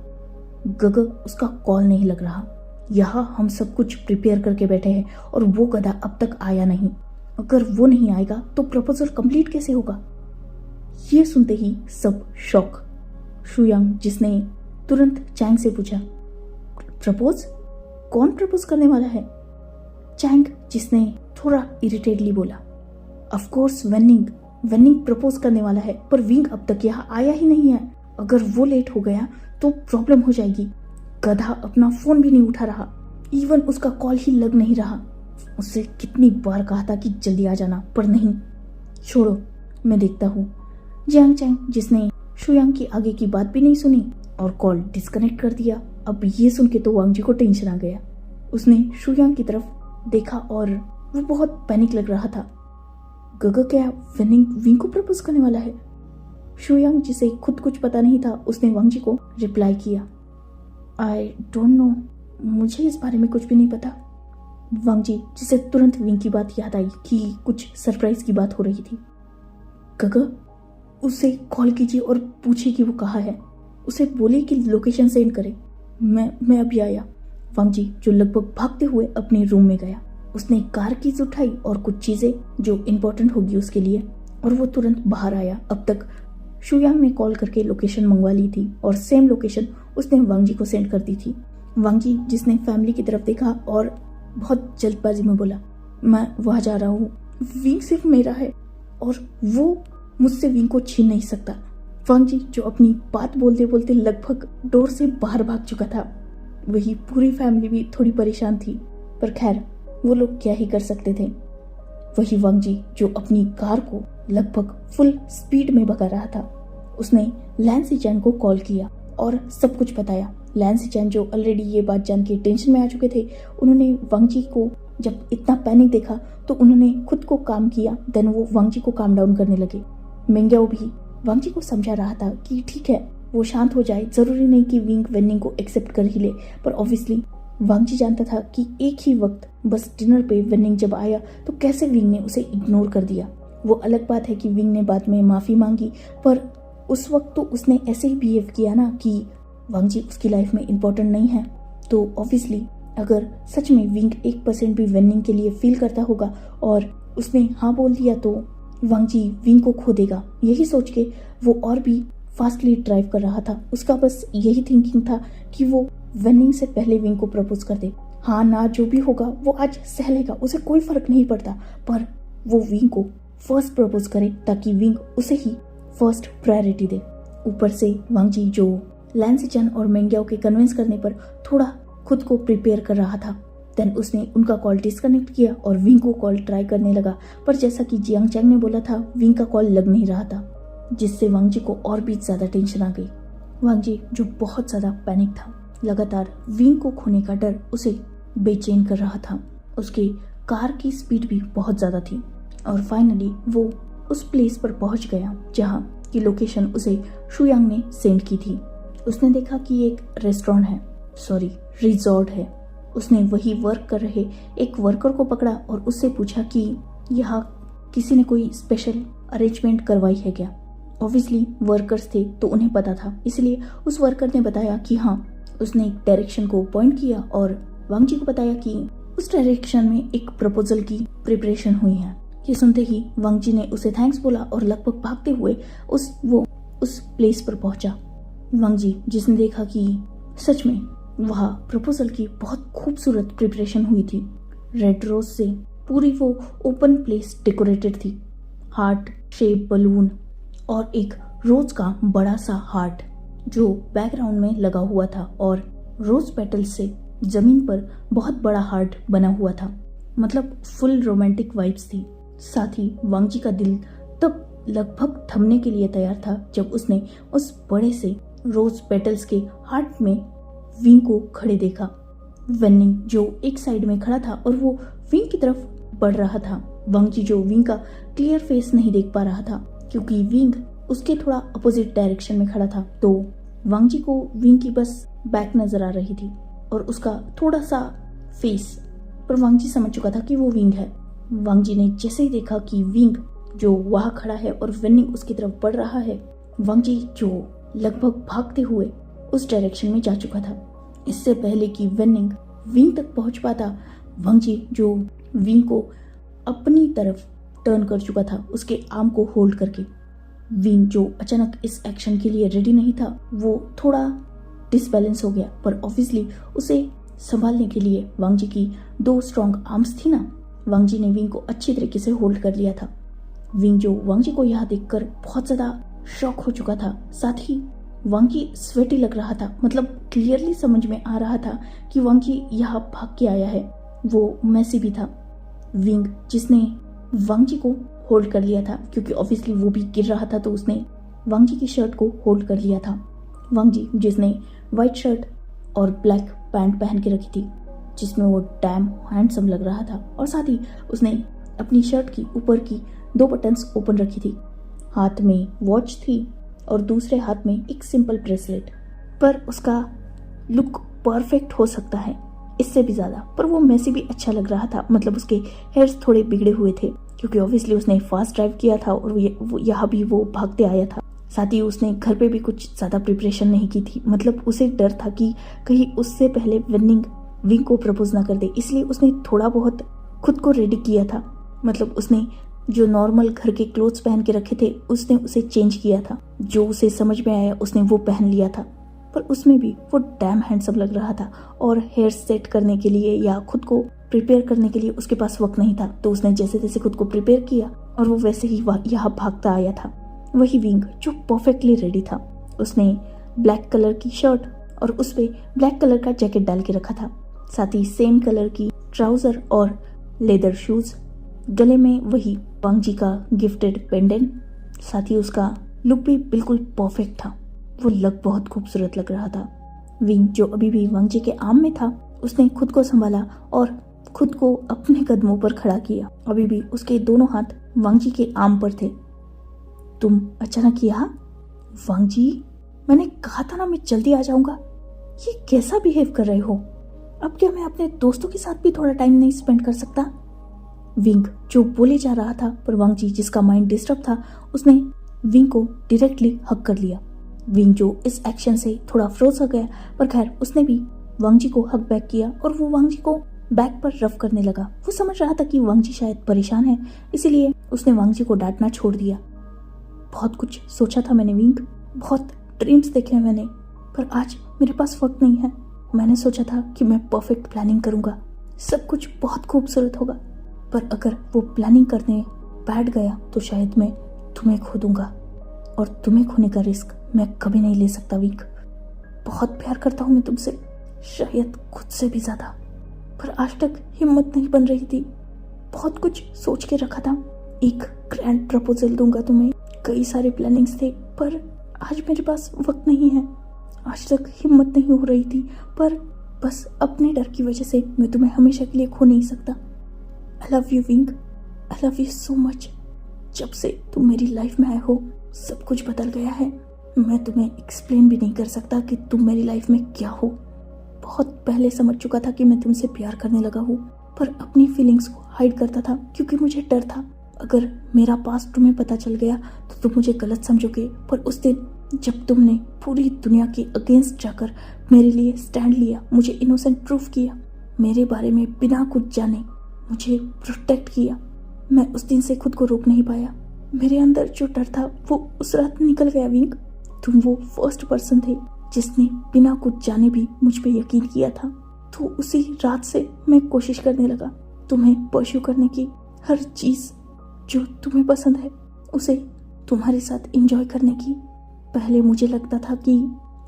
S1: गग उसका कॉल नहीं लग रहा, यहाँ हम सब कुछ प्रिपेयर करके बैठे हैं और वो गधा अब तक आया नहीं। अगर वो नहीं आएगा तो प्रपोजल कंप्लीट कैसे होगा? ये सुनते ही सब शॉक। शुयांग जिसने तुरंत चैंग से पूछा, प्रपोज? कौन प्रपोज करने वाला है? चैंग जिसने थोड़ा इरिटेटली बोला, ऑफ कोर्स वेनिंग प्रपोज करने वाला है, पर विंग अब तक यहाँ आया ही नहीं है। अगर वो लेट हो गया तो प्रॉब्लम हो जाएगी। गधा अपना फोन भी नहीं उठा रहा, इवन उसका कॉल ही लग नहीं रहा। उससे कितनी बार कहा था कि जल्दी आ जाना, पर नहीं। छोड़ो, मैं देखता हूँ। जियांग चैंग जिसने शुयांग की आगे की बात भी नहीं सुनी और कॉल डिस्कनेक्ट कर दिया। अब ये सुन के तो वांगजी को टेंशन आ गया। उसने शुयांग की तरफ देखा और वो बहुत पैनिक लग रहा था। गग क्या विंग को प्रपोज करने वाला है? शुयांग जिसे खुद कुछ पता नहीं था, उसने वांगजी को रिप्लाई किया, आई डोंट नो, मुझे इस बारे में कुछ भी नहीं पता। वांगजी जिसे तुरंत विंग की बात याद आई कि कुछ सरप्राइज की बात हो रही थी। गग, उसे कॉल कीजिए और पूछिए कि वो कहाँ है। उसे बोलिए कि लोकेशन सेंड करे। मैं अभी आया। वांगजी जो लगभग भागते हुए अपने रूम में गया। उसने कार कीज उठाई और कुछ चीजें जो इम्पोर्टेंट होगी उसके लिए, और वो तुरंत बाहर आया। अब तक शुयांग ने कॉल करके लोकेशन मंगवा ली थी और सेम लोकेशन उसने वांगजी को सेंड कर दी थी। वांगजी जिसने फैमिली की तरफ देखा और बहुत जल्दबाजी में बोला, मैं वहां जा रहा हूँ, विंग सिर्फ मेरा है और वो मुझसे विंग को छीन नहीं सकता। वांगजी जो अपनी बात बोलते बोलते लगभग डोर से बाहर भाग चुका था। वही पूरी फैमिली भी थोड़ी परेशान थी, पर खैर वो लोग क्या ही कर सकते थे। वही वांगजी जो अपनी कार को लगभग फुल स्पीड में भगा रहा था, उसने लैन सिचैन को कॉल किया और सब कुछ बताया। लैन सिचैन जो ऑलरेडी ये बात जान के टेंशन में आ चुके थे, उन्होंने वांगजी को जब इतना पैनिक देखा तो उन्होंने खुद को काम किया। देन वो वांगजी को काम डाउन करने लगे। मेंग्याओ भी वांगजी को समझा रहा था कि ठीक है, वो शांत हो जाए, जरूरी नहीं कि विंग वेनिंग को एक्सेप्ट कर ही ले। पर ऑब्वियसली वांगजी जानता था कि एक ही वक्त बस डिनर पे वेनिंग जब आया तो कैसे विंग ने उसे इग्नोर कर दिया। वो अलग बात है कि विंग ने बाद में माफी मांगी, पर उस वक्त तो उसने ऐसे ही बिहेव किया ना कि वांगजी उसकी लाइफ में इम्पोर्टेंट नहीं है। तो ऑब्वियसली अगर सच में विंग 1% भी वेनिंग के लिए फील करता होगा और उसने हाँ बोल दिया तो वांगजी विंग को खो देगा। यही सोच के वो और भी फास्टली ड्राइव कर रहा था। उसका बस यही थिंकिंग था कि वो वेनिंग से पहले विंग को प्रपोज कर दे। हाँ ना, जो भी होगा वो आज सह लेगा, उसे कोई फर्क नहीं पड़ता, पर वो विंग को फर्स्ट प्रपोज करे ताकि विंग उसे ही फर्स्ट प्रायोरिटी दे। ऊपर से वांगजी जो लैन सिचैन और मेंग्याओ के कन्विंस करने पर थोड़ा खुद को प्रिपेयर कर रहा था। देन उसने उनका कॉल डिस्कनेक्ट किया और विंग को कॉल ट्राई करने लगा, पर जैसा कि जियांग चैंग ने बोला था, विंग का कॉल लग नहीं रहा था, जिससे वांगजी को और भी ज्यादा टेंशन आ गई। वांगजी जो बहुत ज्यादा पैनिक था, लगातार विंग को खोने का डर उसे बेचैन कर रहा था। उसकी कार की स्पीड भी बहुत ज्यादा थी और फाइनली वो उस प्लेस पर पहुंच गया जहां की लोकेशन उसे शुयांग ने सेंड की थी। उसने देखा कि एक रेस्टोरेंट है, सॉरी रिजॉर्ट है। उसने वही वर्क कर रहे एक वर्कर को पकड़ा और उससे पूछा कि यहाँ किसी ने कोई स्पेशल अरेंजमेंट करवाई है क्या। ऑब्वियसली वर्कर्स थे तो उन्हें पता था, इसलिए उस वर्कर ने बताया कि हाँ। उसने एक डायरेक्शन को पॉइंट किया और वांग जी को बताया कि उस डायरेक्शन में एक प्रपोजल की प्रिपरेशन हुई है। ये सुनते ही वांग जी ने उसे थैंक्स बोला और लगभग भागते हुए उस प्लेस पर पहुंचा। वांग जी जिसने देखा कि सच में वहाँ प्रपोजल की बहुत खूबसूरत प्रिपरेशन हुई थी। रेड रोज से पूरी वो ओपन प्लेस डेकोरेटेड थी। हार्ट शेप बलून और एक रोज का बड़ा सा हार्ट जो बैकग्राउंड में लगा हुआ था और रोज पेटल्स से जमीन पर बहुत बड़ा हार्ट बना हुआ था। मतलब फुल रोमांटिक वाइब्स थी। साथ ही वांग जी का दिल तब लगभग थमने के लिए तैयार था जब उसने उस बड़े से रोज पेटल्स के हार्ट में विंग को खड़े देखा। वेनिंग जो एक साइड में खड़ा था और वो विंग की तरफ बढ़ रहा था। वांग जी जो विंग का क्लियर फेस नहीं देख पा रहा था क्योंकि विंग उसके थोड़ा अपोजिट डायरेक्शन में खड़ा था, तो वांग जी को विंग की बस बैक नजर आ रही थी और उसका थोड़ा सा फेस, पर वांग जी समझ चुका था कि वो विंग है। वांग जी ने जैसे ही देखा कि विंग जो वहां खड़ा है और वेनिंग उसकी तरफ बढ़ रहा है, वांग जी जो लगभग भागते हुए उस डायरेक्शन में जा चुका था। इससे पहले कि वेनिंग विंग तक पहुंच पाता, वांग जी जो विंग को अपनी तरफ टर्न कर चुका था उसके आर्म को होल्ड करके। विंग जो अचानक इस एक्शन के लिए रेडी नहीं था, वो थोड़ा डिसबैलेंस हो गया, पर ऑब्वियसली उसे संभालने के लिए वांग जी की 2 स्ट्रॉन्ग आर्म्स थी ना। वांग जी ने विंग को अच्छी तरीके से होल्ड कर लिया था। विंग जो वांग जी को यहाँ देखकर बहुत ज्यादा शॉक हो चुका था। साथ ही वांग जी स्वेटी लग रहा था। मतलब क्लियरली समझ में आ रहा था कि वांग जी यहाँ भाग के आया है। वो मैसी भी था। विंग जिसने वांग जी को होल्ड कर लिया था क्योंकि ऑब्वियसली वो भी गिर रहा था, तो उसने वांग जी की शर्ट को होल्ड कर लिया था। वांग जी जिसने व्हाइट शर्ट और ब्लैक पैंट पहन के रखी थी जिसमें वो डैम हैंडसम लग रहा था, और साथ ही उसने अपनी शर्ट की ऊपर की 2 बटन्स ओपन रखी थी। हाथ में वॉच थी और दूसरे हाथ में एक सिंपल ब्रेसलेट। पर उसका लुक परफेक्ट हो सकता है इससे भी ज्यादा, पर वो मैसी भी अच्छा लग रहा था। मतलब उसके हेयर्स थोड़े बिगड़े हुए थे क्योंकि ऑब्वियसली उसने फास्ट ड्राइव किया था और यहाँ भी वो भागते आया था। साथ ही उसने घर पे भी कुछ ज्यादा प्रिपरेशन नहीं की थी। मतलब उसे डर था कि कहीं उससे पहले वेनिंग विंग को प्रपोज ना कर दे, इसलिए उसने थोड़ा बहुत खुद को रेडी किया था। मतलब उसने जो नॉर्मल घर के क्लोथ्स पहन के रखे थे उसने उसे चेंज किया था। जो उसे समझ में आया उसने वो पहन लिया था, पर उसमें भी वो डैम हैंडसम लग रहा था। और हेयर सेट करने के लिए या खुद को प्रिपेयर करने के लिए उसके पास वक्त नहीं था, तो उसने जैसे तैसे खुद को प्रिपेयर किया और वो वैसे ही यहाँ भागता आया था। वही विंग जो परफेक्टली रेडी था। उसने ब्लैक कलर की शर्ट और उस पे ब्लैक कलर का जैकेट डाल के रखा था। साथ ही सेम कलर की ट्राउजर और लेदर शूज। गले में वही वांग जी का गिफ्टेड पेंडेंट। साथ ही उसका लुक भी बिल्कुल परफेक्ट था। वो लग बहुत खूबसूरत लग रहा था। विंग जो अभी भी वांग जी के आर्म में था, उसने खुद को संभाला और खुद को अपने कदमों पर खड़ा किया। अभी भी उसके दोनों हाथ वांग जी के आर्म पर थे। तुम अचानक यहाँ? वांग जी, मैंने कहा था ना मैं जल्दी आ जाऊंगा। ये कैसा बिहेव कर रहे हो? अब क्या मैं अपने दोस्तों के साथ भी थोड़ा टाइम नहीं स्पेंड कर सकता? विंग जो बोले जा रहा था, पर वांग जी जिसका माइंड डिस्टर्ब था, उसने विंग को डायरेक्टली हक कर लिया। विंग जो इस एक्शन से थोड़ा फ्रोज हो गया, पर खैर उसने भी वांग जी को हक बैक किया और वो वांग जी को बैक पर रफ करने लगा। वो समझ रहा था कि वांग जी शायद परेशान है, इसीलिए उसने वांग जी को डांटना छोड़ दिया। बहुत कुछ सोचा था मैंने विंग, बहुत ड्रीम्स देखे हैं मैंने, पर आज मेरे पास वक्त नहीं है। मैंने सोचा था कि मैं परफेक्ट प्लानिंग करूंगा, सब कुछ बहुत खूबसूरत होगा, पर अगर वो प्लानिंग करने बैठ गया तो शायद मैं तुम्हें खो दूंगा, और तुम्हें खोने का रिस्क मैं कभी नहीं ले सकता विंग। बहुत प्यार करता हूँ मैं तुमसे, शायद खुद से भी ज्यादा, पर आज तक हिम्मत नहीं बन रही थी। बहुत कुछ सोच के रखा था, एक ग्रैंड प्रपोजल दूंगा तुम्हें, कई सारे प्लानिंग्स थे, पर आज मेरे पास वक्त नहीं है। आज तक हिम्मत नहीं हो रही थी, पर बस अपने डर की वजह से मैं तुम्हें हमेशा के लिए खो नहीं सकता। I love you wing, I love you so much. जब से तुम मेरी लाइफ में आए हो सब कुछ बदल गया है। मैं तुम्हें एक्सप्लेन भी नहीं कर सकता कि तुम मेरी लाइफ में क्या हो। बहुत पहले समझ चुका था कि मैं तुमसे प्यार करने लगा हूँ, पर अपनी फीलिंग्स को हाइड करता था क्योंकि मुझे डर था अगर मेरा पास्ट तुम्हें पता चल गया तो तुम मुझे गलत समझोगे। पर उस दिन जब तुमने पूरी दुनिया के अगेंस्ट जाकर मेरे लिए स्टैंड लिया, मुझे इनोसेंट प्रूफ किया, मेरे बारे में बिना कुछ जाने मुझे प्रोटेक्ट किया, मैं उस दिन से खुद को रोक नहीं पाया। मेरे अंदर जो डर था वो उस रात निकल गया विंक। तुम वो फर्स्ट पर्सन थे जिसने बिना कुछ जाने भी मुझ पे यकीन किया था। तो उसी रात से मैं कोशिश करने लगा तुम्हें परस्यू करने की, हर चीज जो तुम्हें पसंद है उसे तुम्हारे साथ एंजॉय करने की। पहले मुझे लगता था कि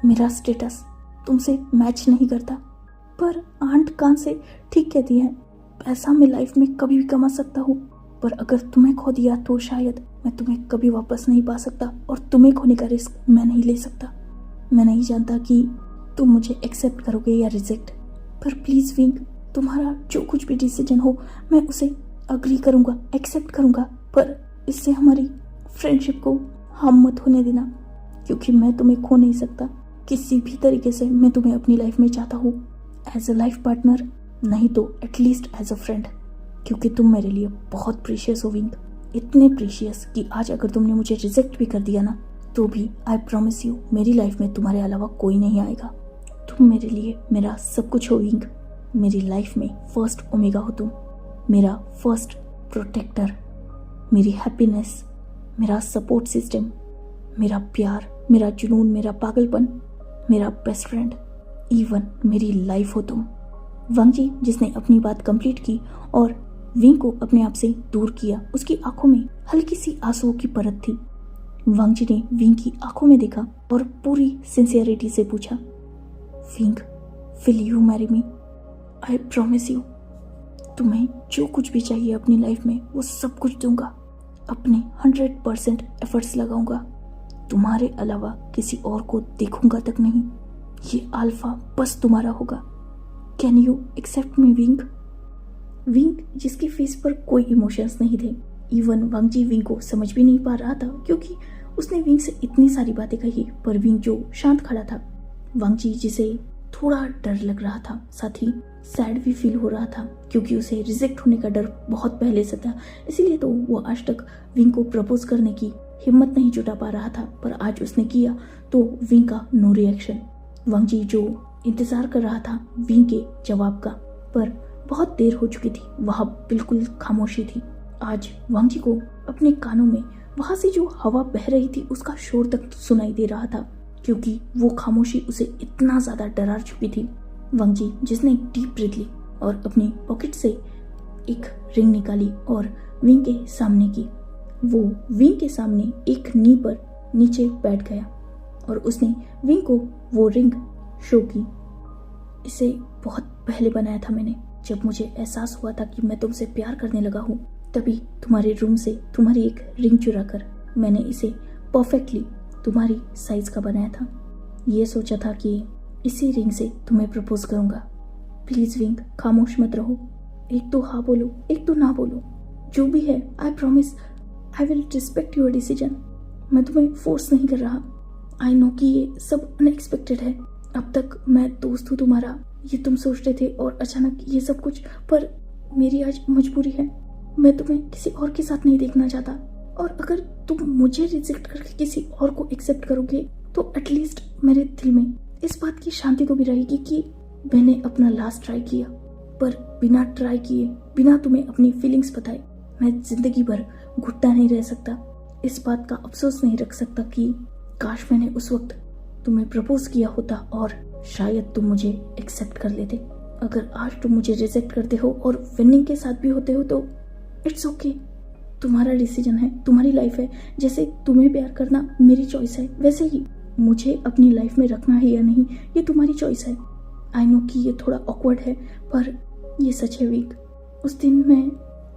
S1: मेरा स्टेटस तुमसे मैच नहीं करता, पर आंट कान से ठीक कहती है पैसा मैं लाइफ में कभी भी कमा सकता हूँ, पर अगर तुम्हें खो दिया तो शायद मैं तुम्हें कभी वापस नहीं पा सकता, और तुम्हें खोने का रिस्क मैं नहीं ले सकता। मैं नहीं जानता कि तुम मुझे एक्सेप्ट करोगे या रिजेक्ट, पर प्लीज विंक, तुम्हारा जो कुछ भी डिसीजन हो मैं उसे अग्री करूंगा, एक्सेप्ट करूंगा, पर इससे हमारी फ्रेंडशिप को हार्म मत होने देना, क्योंकि मैं तुम्हें खो नहीं सकता किसी भी तरीके से। मैं तुम्हें अपनी लाइफ में चाहता हूँ एज अ लाइफ पार्टनर, नहीं तो एटलीस्ट एज अ फ्रेंड, क्योंकि तुम मेरे लिए बहुत प्रीशियस हो विंक, इतने प्रीशियस कि आज अगर तुमने मुझे रिजेक्ट भी कर दिया ना तो भी आई प्रॉमिस यू मेरी लाइफ में तुम्हारे अलावा कोई नहीं आएगा। तुम मेरे लिए मेरा सब कुछ हो विंक, मेरी लाइफ में फर्स्ट ओमेगा हो तुम, मेरा फर्स्ट प्रोटेक्टर, मेरी हैप्पीनेस, मेरा सपोर्ट सिस्टम, मेरा प्यार, मेरा जुनून, मेरा पागलपन, मेरा बेस्ट फ्रेंड, इवन मेरी लाइफ हो तुम। वांग जी जिसने अपनी बात कंप्लीट की और विंग को अपने आप से दूर किया, उसकी आंखों में हल्की सी आंसुओं की परत थी। वांग जी ने विंग की आंखों में देखा और पूरी सिंसियरिटी से पूछा, wing, will you marry me? I promise you, तुम्हें जो कुछ भी चाहिए अपनी लाइफ में वो सब कुछ दूंगा, अपने 100% एफर्ट्स लगाऊंगा, तुम्हारे अलावा किसी और को देखूंगा तक नहीं, ये अल्फा बस तुम्हारा होगा। Can you accept me Wing? Wing जिसकी फेस पर कोई इमोशंस नहीं थे, इवन वांग जी विंग को समझ भी नहीं पा रहा था क्योंकि उसने विंग से इतनी सारी बातें कही, पर विंग जो शांत खड़ा था, वांग जी जिसे थोड़ा डर लग रहा था, साथ ही सैड भी फील हो रहा था क्योंकि उसे रिजेक्ट होने का डर बहुत पहले से था, इसीलिए तो वो आज तक विंग को प्रपोज करने की हिम्मत नहीं जुटा पा रहा था, पर आज उसने किया तो विंग का नो रिएक्शन। वांग जी जो इंतजार कर रहा था विंग के जवाब का, पर बहुत देर हो चुकी थी, वहां बिल्कुल खामोशी थी। आज वांग जी को अपने कानों में वहां से जो हवा बह रही थी उसका शोर तक सुनाई दे रहा था, क्योंकि वो खामोशी उसे इतना ज्यादा डरा चुकी थी। वांग जी जिसने एक डीप ब्रीथ ली और अपनी पॉकेट से एक रिंग निकाली और विंग के सामने की, वो विंग के सामने एक नी पर नीचे बैठ गया और उसने विंग को वो रिंग शो की। इसे बहुत पहले बनाया था मैंने, जब मुझे एहसास हुआ था कि मैं तुमसे प्यार करने लगा हूँ, तभी तुम्हारे रूम से तुम्हारी एक रिंग चुरा कर मैंने इसे परफेक्टली तुम्हारी साइज का बनाया था। ये सोचा था कि इसी रिंग से तुम्हें प्रपोज करूंगा। प्लीज विंग, खामोश मत रहो, एक तो हाँ बोलो, एक तो ना बोलो, जो भी है I promise I will respect your decision. मैं तुम्हें फोर्स नहीं कर रहा, आई नो कि ये सब अनएक्सपेक्टेड है, अब तक मैं दोस्त हूँ तुम्हारा ये तुम सोचते थे और अचानक ये सब कुछ, पर मेरी आज मजबूरी है, मैं तुम्हें किसी और के साथ नहीं देखना चाहता, और अगर तुम मुझे रिजेक्ट करके किसी और को एक्सेप्ट करोगे तो एटलीस्ट मेरे दिल में इस बात की शांति तो भी रहेगी कि मैंने अपना लास्ट ट्राई किया, पर बिना ट्राई किए, बिना तुम्हें अपनी फीलिंग्स बताए मैं जिंदगी भर घुटता नहीं रह सकता। इस बात का अफसोस नहीं रख सकता कि काश मैंने उस वक्त तुम्हें प्रपोज किया होता और शायद तुम मुझे एक्सेप्ट कर लेते। अगर आज तुम मुझे रिजेक्ट करते हो और विनिंग के साथ भी होते हो तो इट्स ओके, तुम्हारा डिसीजन है, तुम्हारी लाइफ है, जैसे तुम्हें प्यार करना मेरी चॉइस है वैसे ही मुझे अपनी लाइफ में रखना है या नहीं ये तुम्हारी चॉइस है। आई नो कि ये थोड़ा ऑकवर्ड है, पर ये सच है विंग, उस दिन मैं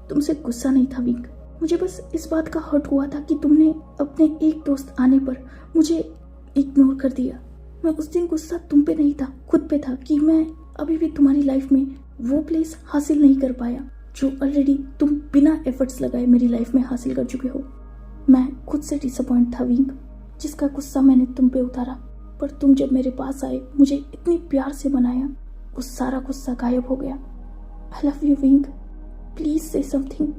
S1: तुमसे गुस्सा नहीं था विंग, मुझे बस इस बात का हर्ट हुआ था कि तुमने अपने एक दोस्त आने पर मुझे इग्नोर कर दिया। मैं उस दिन गुस्सा तुम पे नहीं था, खुद पे था कि मैं अभी भी तुम्हारी लाइफ में वो प्लेस हासिल नहीं कर पाया जो ऑलरेडी तुम बिना एफर्ट्स लगाए मेरी लाइफ में हासिल कर चुके हो। मैं खुद से डिसअपॉइंट था विंग, जिसका गुस्सा मैंने तुम पे उतारा, पर तुम जब मेरे पास आए, मुझे इतनी प्यार से मनाया, वो सारा गुस्सा गायब हो गया। I love you wing, please से समथिंग।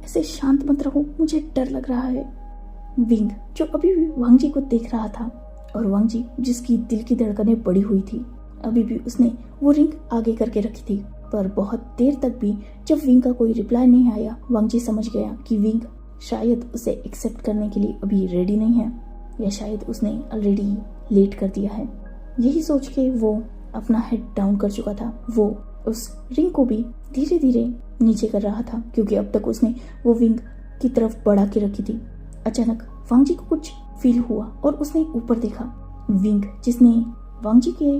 S1: ऐसे शांत मत रहो, मुझे डर लग रहा है। विंग जो अभी भी वांग जी को देख रहा था, और वांग जी जिसकी दिल की धड़कनें बढ़ी हुई थी, अभी भी उसने वो रिंग आगे करके रखी थी। पर बहुत देर तक भी जब विंग का कोई रिप्लाई नहीं आया, वांग जी समझ गया कि विंग शायद उसे एक्सेप्ट करने के लिए अभी रेडी नहीं है, या शायद उसने ऑलरेडी लेट कर दिया है। यही सोच के वो अपना हेड डाउन कर चुका था। वो उस रिंग को भी धीरे धीरे नीचे कर रहा था, क्योंकि अब तक उसने वो विंग की तरफ बढ़ा के रखी थी। अचानक वांग जी को कुछ फील हुआ और उसने ऊपर देखा। विंग जिसने वांग जी के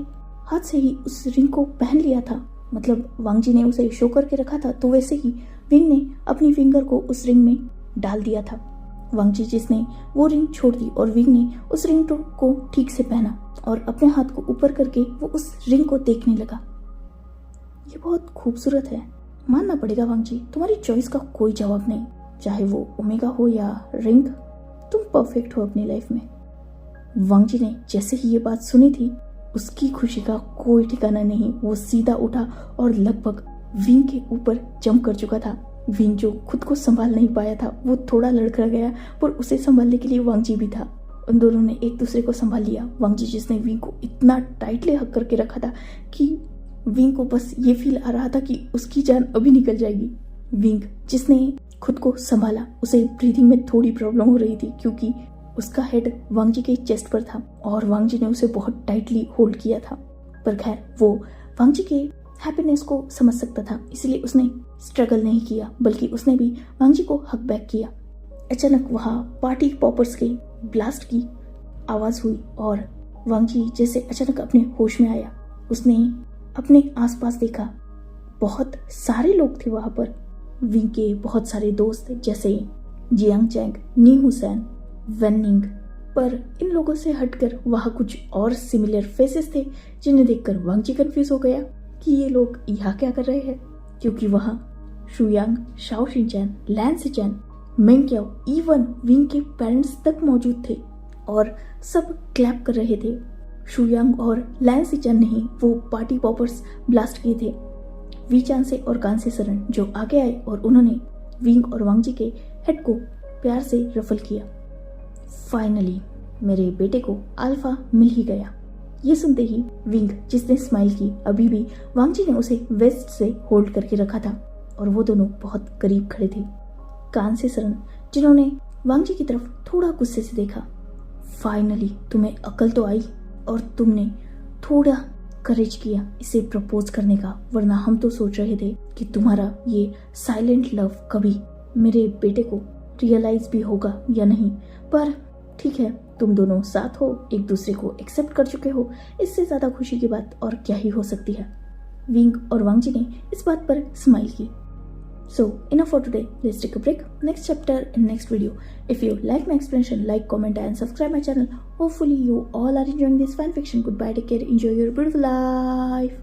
S1: हाथ से ही उस रिंग को पहन लिया था, मतलब वांग जी ने उसे शो करके रखा था, तो वैसे ही विंग ने अपनी फिंगर को उस रिंग में डाल दिया था। वांग जी जिसने वो रिंग छोड़ दी और विंग ने उस रिंग को ठीक से पहना और अपने हाथ को ऊपर करके वो उस रिंग को देखने लगा। ये बहुत खूबसूरत है, मानना पड़ेगा वांग जी, तुम्हारी चॉइस का कोई जवाब नहीं। चाहे वो ओमेगा हो या रिंग, तुम परफेक्ट हो अपनी लाइफ में। वांग जी ने जैसे ही ये बात सुनी थी, उसकी खुशी का कोई ठिकाना नहीं। वो सीधा उठा और लगभग विंग के ऊपर जंप कर चुका था। विंग जो खुद को संभाल नहीं पाया था, वो थोड़ा लड़खड़ा गया, पर उसे संभालने के लिए वांग जी भी था। उन दोनों ने एक दूसरे को संभाल लिया। वांग जी जिसने विंग को इतना टाइटली हक करके रखा था कि विंग को बस ये फील आ रहा था कि उसकी जान अभी निकल जाएगी। विंग जिसने खुद को संभाला, उसे ब्रीथिंग में थोड़ी प्रॉब्लम हो रही थी, क्योंकि उसका हेड वांग जी के चेस्ट पर था और वांग जी ने उसे बहुत टाइटली होल्ड किया था। पर खैर वो वांग जी के हैप्पीनेस को समझ सकता था, इसलिए उसने स्ट्रगल नहीं किया, बल्कि उसने भी वांग जी को हक बैक किया। अचानक वहाँ पार्टी पॉपर्स के ब्लास्ट की आवाज हुई और वांग जी जैसे अचानक अपने होश में आया। उसने अपने आसपास देखा, बहुत सारे लोग थे वहां पर। विंग के बहुत सारे दोस्त जैसे जियांग चैंग, नी हुसैन, वेनिंग, पर इन लोगों से हटकर वहां कुछ और सिमिलर फेसेस थे, जिन्हें देखकर वांग जी कंफ्यूज हो गया कि ये लोग यहाँ क्या कर रहे हैं, क्योंकि वहां शुयांग, शाओ शिनचैन, लैन सिचैन, मेंग क्याओ, इवन विंग के पेरेंट्स तक मौजूद थे और सब क्लैप कर रहे थे। शुयांग और लैन सिचैन ने ही वो पार्टी पॉपर्स ब्लास्ट किए थे। वी चांसे और कांसे सरन जो आगे आए और उन्होंने विंग और वांग जी के हेड को प्यार से रफल किया। फाइनली मेरे बेटे को अल्फा मिल ही गया। ये सुनते ही विंग जिसने स्माइल की, अभी भी वांग जी ने उसे वेस्ट से होल्ड करके रखा था और वो दोनों बहुत करीब खड़े थे। कांसे सरन जिन्होंने वांग जी की तरफ थोड़ा गुस्से से देखा। फाइनली तुम्हें अकल तो आई और तुमने थोड़ा करेज किया इसे प्रपोज करने का, वरना हम तो सोच रहे थे कि तुम्हारा ये साइलेंट लव कभी मेरे बेटे को रियलाइज भी होगा या नहीं। पर ठीक है, तुम दोनों साथ हो, एक दूसरे को एक्सेप्ट कर चुके हो, इससे ज्यादा खुशी की बात और क्या ही हो सकती है। विंग और वांग जी ने इस बात पर स्माइल की। So enough for today. Let's take a break. Next chapter in next video. If you like my explanation, like, comment and subscribe my channel. Hopefully you all are enjoying this fan fiction. Goodbye, take care, enjoy your beautiful life.